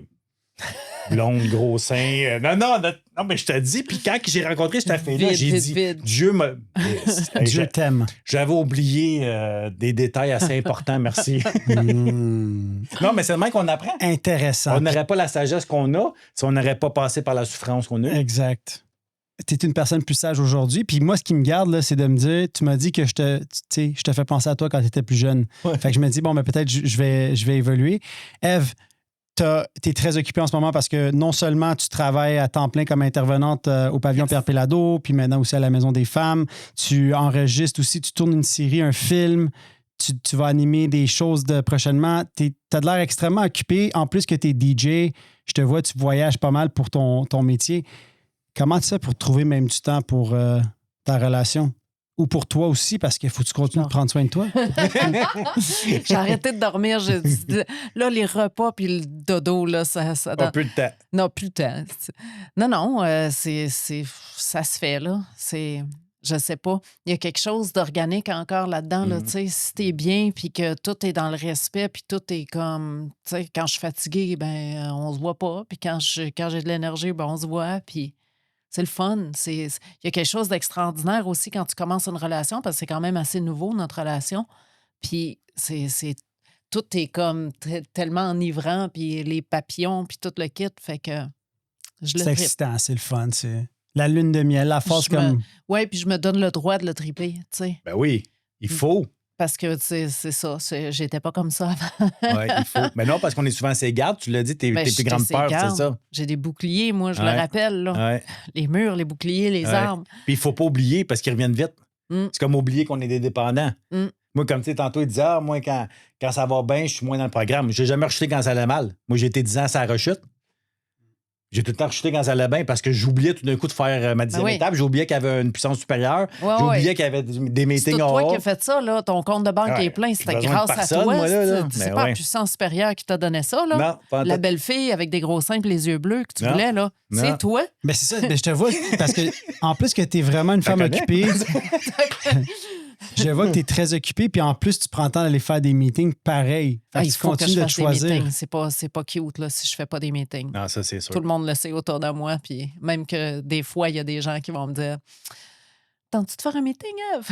B: blonde, gros sein. Non, mais je te dis, puis quand j'ai rencontré cette fille-là, j'ai dit, Dieu m'a...
C: Dieu t'aime.
B: J'avais oublié des détails assez importants, merci. Non, mais c'est le même qu'on apprend.
C: Intéressant.
B: On n'aurait pas la sagesse qu'on a si on n'aurait pas passé par la souffrance qu'on a.
C: Exact. Tu es une personne plus sage aujourd'hui. Puis moi, ce qui me garde, là, c'est de me dire, tu m'as dit que je te fais penser à toi quand tu étais plus jeune. Ouais. Fait que je me dis, bon, ben, peut-être je vais évoluer. Ève, tu es très occupée en ce moment parce que non seulement tu travailles à temps plein comme intervenante au pavillon Pierre Péladeau, puis maintenant aussi à la Maison des femmes, tu enregistres aussi, tu tournes une série, un film, tu vas animer des choses prochainement. Tu as de l'air extrêmement occupé. En plus que tu es DJ, je te vois, tu voyages pas mal pour ton métier. Comment tu fais pour trouver même du temps pour ta relation? ou pour toi aussi, parce qu'il faut que tu continues de prendre soin de toi?
D: J'ai arrêté de dormir. Là, les repas puis le dodo, là, ça
B: Pas plus de temps.
D: Non, plus de temps. Non, ça se fait, là. Je sais pas. Il y a quelque chose d'organique encore là-dedans, là, tu sais. Si t'es bien, puis que tout est dans le respect, puis tout est comme... Tu sais, quand je suis fatiguée, ben on se voit pas. Puis quand j'ai de l'énergie, ben on se voit, puis... C'est le fun. Il y a quelque chose d'extraordinaire aussi quand tu commences une relation, parce que c'est quand même assez nouveau, notre relation. Puis tout est comme tellement enivrant, puis les papillons, puis tout le kit, fait que je le
C: C'est
D: tripe.
C: excitant, c'est le fun. C'est la lune de miel, la force comme...
D: Oui, puis je me donne le droit de le triper, tu sais.
B: Ben oui, il faut.
D: Parce que c'est ça, j'étais pas comme ça avant.
B: Oui, il faut. Mais non, parce qu'on est souvent à ses gardes. Tu l'as dit, tes plus grandes peurs, c'est ça.
D: J'ai des boucliers, moi, je le rappelle. Là.
B: Ouais.
D: Les murs, les boucliers, les armes.
B: Puis il faut pas oublier parce qu'ils reviennent vite. C'est comme oublier qu'on est des dépendants. Moi, comme tu sais, tantôt, il disait, moi, quand ça va bien, je suis moins dans le programme. J'ai jamais rechuté quand ça allait mal. Moi, j'ai été 10 ans à la rechute. J'ai tout le temps rechuté quand ça allait bien parce que j'oubliais tout d'un coup de faire ma 10e étape. J'oubliais qu'il y avait une puissance supérieure. J'oubliais qu'il y avait des meetings
D: c'est
B: en
D: toi
B: haut.
D: qui as fait ça, là. Ton compte de banque est plein. C'était grâce à toi.
B: Moi, là.
D: C'est pas la puissance supérieure qui t'a donné ça, là.
B: Non, pas
D: la belle fille avec des gros seins et les yeux bleus que tu voulais, là.
B: Non.
D: C'est toi.
C: Ben c'est ça, ben je te vois, parce que en plus que tu es vraiment une femme occupée, je vois que tu es très occupée, puis en plus, tu prends le temps d'aller faire des meetings pareil. Fait que
D: il
C: tu
D: faut que
C: continues
D: je
C: de te
D: fasse des
C: choisir.
D: meetings. C'est pas cute, là, si je fais pas des meetings.
B: Non, ça, c'est sûr.
D: Tout le monde le sait autour de moi, puis même que des fois, il y a des gens qui vont me dire « Tentes-tu de faire un meeting, Eve? »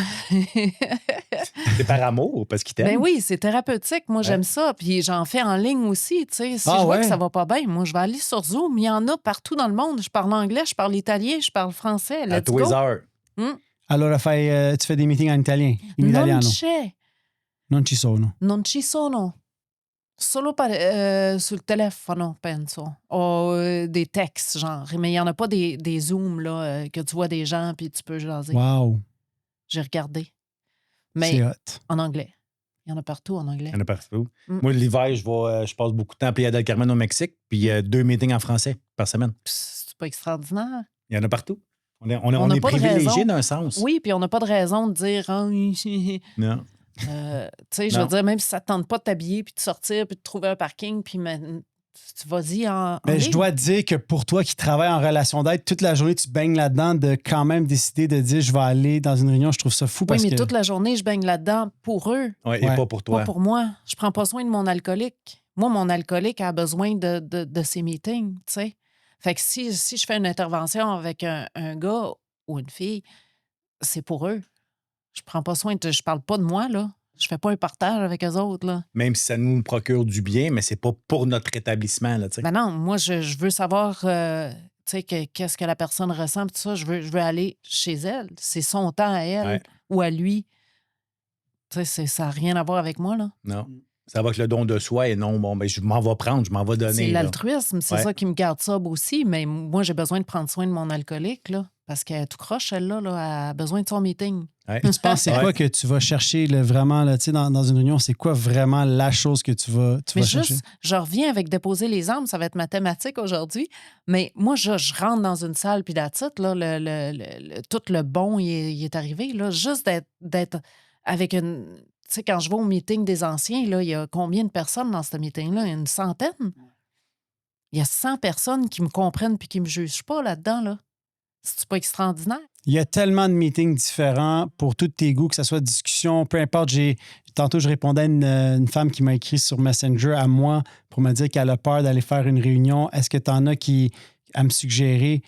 B: C'est par amour, parce qu'ils t'aiment.
D: Ben oui, c'est thérapeutique. Moi, j'aime ça. Puis j'en fais en ligne aussi. Tu sais, si je vois que ça va pas bien, moi, je vais aller sur Zoom. Il y en a partout dans le monde. Je parle anglais, je parle italien, je parle français.
B: À tous les heures.
C: Allora tu fais des meetings en italien, in italiano. Non ci sono.
D: Non ci sono. Solo sul telefono, penso. Ou des textes, genre. Mais il n'y en a pas des Zooms, là, que tu vois des gens puis tu peux jaser.
C: Wow.
D: J'ai regardé.
C: C'est
D: Mais
C: hot.
D: en anglais. Il y en a partout en anglais.
B: Il y en a partout. Moi, l'hiver, je passe beaucoup de temps à Playa del Carmen au Mexique, puis 2 meetings en français par semaine.
D: C'est pas extraordinaire.
B: Il y en a partout. On est privilégiés d'un sens.
D: Oui, puis on n'a pas de raison de dire
B: non.
D: Tu sais, je veux dire, même si ça ne tente pas de t'habiller, puis de sortir, puis de trouver un parking, puis tu vas-y en
C: Mais je
D: ligne.
C: dois te dire que pour toi qui travailles en relation d'aide, toute la journée, tu baignes là-dedans, de quand même décider de dire je vais aller dans une réunion, je trouve ça fou.
D: Oui,
C: Parce
D: mais
C: que...
D: toute la journée, je baigne là-dedans pour eux.
B: Oui, et pas pour toi.
D: Pas pour moi. Je prends pas soin de mon alcoolique. Moi, mon alcoolique a besoin de ses meetings, tu sais. Fait que si je fais une intervention avec un gars ou une fille, c'est pour eux. Je prends pas soin je parle pas de moi, là. Je fais pas un partage avec eux autres, là.
B: Même si ça nous procure du bien, mais c'est pas pour notre établissement, là, tu sais.
D: Ben non, moi, je veux savoir, tu sais, qu'est-ce que la personne ressent, tout ça. Je veux aller chez elle. C'est son temps à elle ou à lui. Tu sais, ça n'a rien à voir avec moi, là.
B: Non. Ça va avec le don de soi et non, bon, ben, je m'en vais prendre, je m'en vais donner.
D: C'est l'altruisme, c'est ça qui me garde sobre aussi. Mais moi, j'ai besoin de prendre soin de mon alcoolique, là. Parce qu'elle tout croche, elle-là, là, elle a besoin de son meeting.
B: Ouais.
C: Tu penses c'est quoi que tu vas chercher vraiment, là, tu sais, dans une réunion, c'est quoi vraiment la chose que tu vas chercher?
D: Je reviens avec déposer les armes, ça va être ma thématique aujourd'hui. Mais moi, je rentre dans une salle, puis là, tout le bon, il est arrivé, là. Juste d'être avec une... Tu sais, quand je vais au meeting des anciens, là, il y a combien de personnes dans ce meeting-là? Il y a une centaine. Il y a 100 personnes qui me comprennent puis qui me jugent pas là-dedans, là. C'est pas extraordinaire?
C: Il y a tellement de meetings différents pour tous tes goûts, que ce soit discussion, peu importe. Tantôt, je répondais à une femme qui m'a écrit sur Messenger à moi pour me dire qu'elle a peur d'aller faire une réunion. Est-ce que tu en as à me suggérer?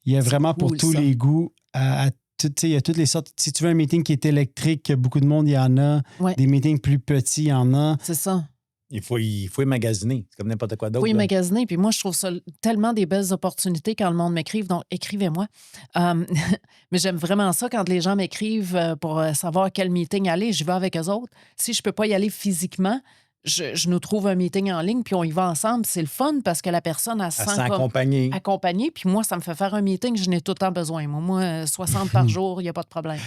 C: Il y a vraiment pour tous les goûts. Il y a toutes les sortes. Si tu veux un meeting qui est électrique, beaucoup de monde, il y en a.
D: Ouais.
C: Des meetings plus petits, il y en a.
D: C'est ça.
B: Il faut y magasiner. C'est comme n'importe quoi d'autre.
D: Il faut y magasiner. Puis moi, je trouve ça tellement des belles opportunités quand le monde m'écrive. Donc, écrivez-moi. Mais j'aime vraiment ça quand les gens m'écrivent pour savoir quel meeting aller. Je vais avec eux autres. Si je ne peux pas y aller physiquement, je nous trouve un meeting en ligne, puis on y va ensemble. C'est le fun parce que la personne, elle se sent accompagnée. Puis moi, ça me fait faire un meeting. Je n'ai tout le temps besoin. Moi 60 par jour, il n'y a pas de problème.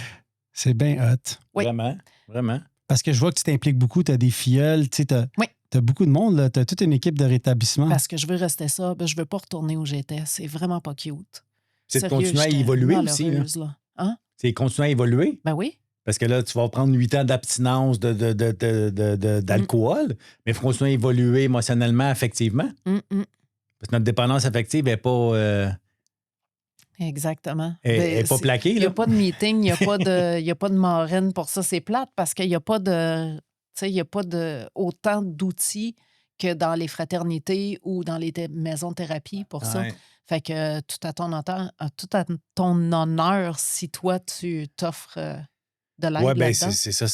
C: C'est bien hot.
D: Oui.
B: Vraiment, vraiment.
C: Parce que je vois que tu t'impliques beaucoup. Tu as des filleuls, tu sais, T'as beaucoup de monde, tu as toute une équipe de rétablissement.
D: Parce que je veux rester ça. Je veux pas retourner où j'étais. C'est vraiment pas cute.
B: C'est de continuer à évoluer aussi.
D: Là. Hein?
B: C'est continuer à évoluer.
D: Ben oui.
B: Parce que là, tu vas prendre 8 ans d'abstinence d'alcool, mais il faut continuer à évoluer émotionnellement, affectivement. Parce que notre dépendance affective n'est pas...
D: Exactement.
B: Elle n'est pas plaquée.
D: Il n'y a pas de meeting, il n'y a pas de marraine pour ça. C'est plate parce qu'il n'y a pas de... il n'y a pas autant d'outils que dans les fraternités ou dans les maisons de thérapie pour ça. Fait que tout à ton honneur si toi, tu t'offres de l'aide
B: ben
D: là-dedans.
B: c'est ça,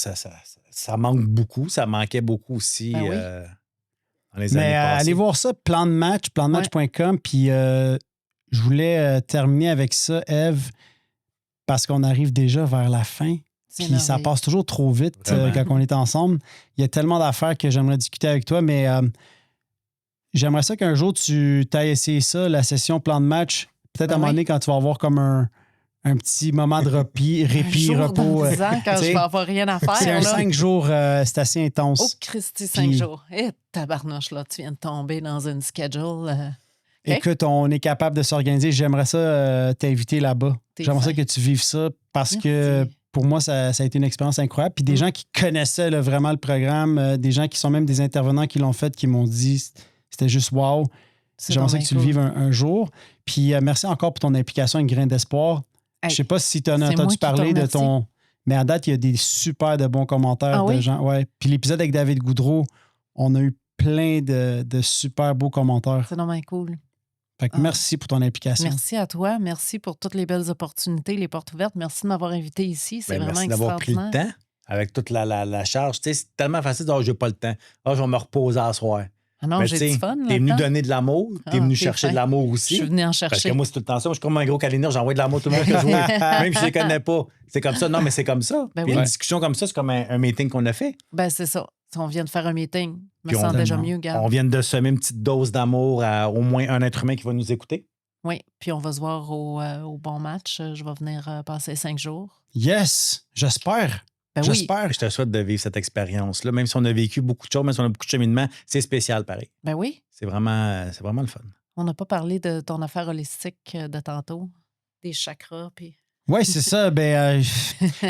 B: ça manque beaucoup. Ça manquait beaucoup aussi dans les années passées.
C: Allez voir ça, plan de match, plandematch.com. Puis je voulais terminer avec ça, Ève, parce qu'on arrive déjà vers la fin. Puis ça passe toujours trop vite quand on est ensemble. Il y a tellement d'affaires que j'aimerais discuter avec toi, mais j'aimerais ça qu'un jour tu ailles essayer ça, la session plan de match. Peut-être à un moment donné, quand tu vas avoir comme un petit moment de répit, repos.
D: Quand je vais avoir rien à faire.
C: C'est un 5 jours, c'est assez intense.
D: Oh, Christy, 5 jours. Tabarnouche, là, tu viens de tomber dans une schedule.
C: Écoute, on est capable de s'organiser. J'aimerais ça t'inviter là-bas. J'aimerais ça que tu vives ça parce que pour moi, ça a été une expérience incroyable. Puis des gens qui connaissaient vraiment le programme, des gens qui sont même des intervenants qui l'ont fait, qui m'ont dit c'était juste wow. J'aimerais ça que tu le vives un jour. Puis merci encore pour ton implication avec Grain d'espoir. Je ne sais pas si tu en as entendu parler de ton... Mais à date, il y a des super de bons commentaires de gens. Ouais. Puis l'épisode avec David Goudreau, on a eu plein de super beaux commentaires.
D: C'est vraiment cool.
C: Fait que merci pour ton implication.
D: Merci à toi. Merci pour toutes les belles opportunités, les portes ouvertes. Merci de m'avoir invité ici. C'est vraiment
B: merci d'avoir pris le temps avec toute la charge. Tu sais, c'est tellement facile de dire « j'ai pas le temps. Je vais me reposer à soir. »
D: Ah non, j'ai du fun.
B: T'es venu donner de l'amour. T'es venu chercher de l'amour aussi.
D: Je suis venu en chercher.
B: Parce que moi, c'est tout le temps ça. Moi, je suis comme un gros câlineur. J'envoie de l'amour à tout le monde que je vois. Même si je les connais pas. C'est comme ça. Non, mais c'est comme ça. Puis une discussion comme ça, c'est comme un meeting qu'on a fait.
D: Ben, c'est ça. On vient de faire un meeting. Je me sens déjà mieux, gars.
B: On vient de semer une petite dose d'amour à au moins un être humain qui va nous écouter.
D: Oui, puis on va se voir au bon match. Je vais venir passer 5 jours.
C: Yes! J'espère. J'espère.
B: Je te souhaite de vivre cette expérience-là. Même si on a vécu beaucoup de choses, même si on a beaucoup de cheminement, c'est spécial pareil.
D: Ben oui.
B: C'est vraiment le fun.
D: On n'a pas parlé de ton affaire holistique de tantôt, des chakras. Puis...
C: Oui, c'est ça.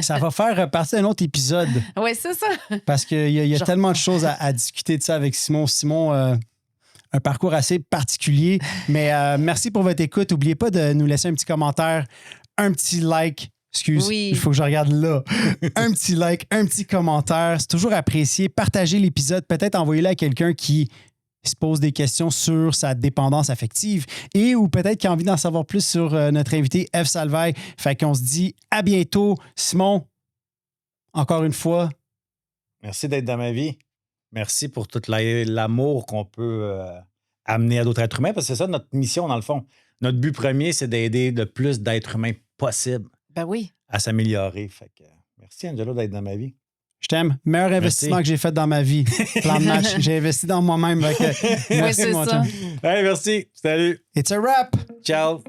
C: Ça va faire partie d'un autre épisode.
D: Oui, c'est ça.
C: Parce qu'il y a tellement de choses à discuter de ça avec Simon. Simon, un parcours assez particulier. Mais merci pour votre écoute. N'oubliez pas de nous laisser un petit commentaire, un petit like. Excuse, il faut que je regarde là. Un petit like, un petit commentaire. C'est toujours apprécié. Partagez l'épisode. Peut-être envoyez-le à quelqu'un qui se pose des questions sur sa dépendance affective et ou peut-être qui a envie d'en savoir plus sur notre invité, Ève Salvaille. Fait qu'on se dit à bientôt. Simon, encore une fois.
B: Merci d'être dans ma vie. Merci pour tout l'amour qu'on peut amener à d'autres êtres humains parce que c'est ça notre mission dans le fond. Notre but premier, c'est d'aider le plus d'êtres humains possible.
D: Ben oui.
B: À s'améliorer. Fait que, merci, Angelo, d'être dans ma vie.
C: Je t'aime. Meilleur investissement que j'ai fait dans ma vie. Plan de match. J'ai investi dans moi-même. Merci,
D: oui, c'est
C: mon
D: ça.
B: Hey, merci. Salut.
C: It's a wrap.
B: Ciao.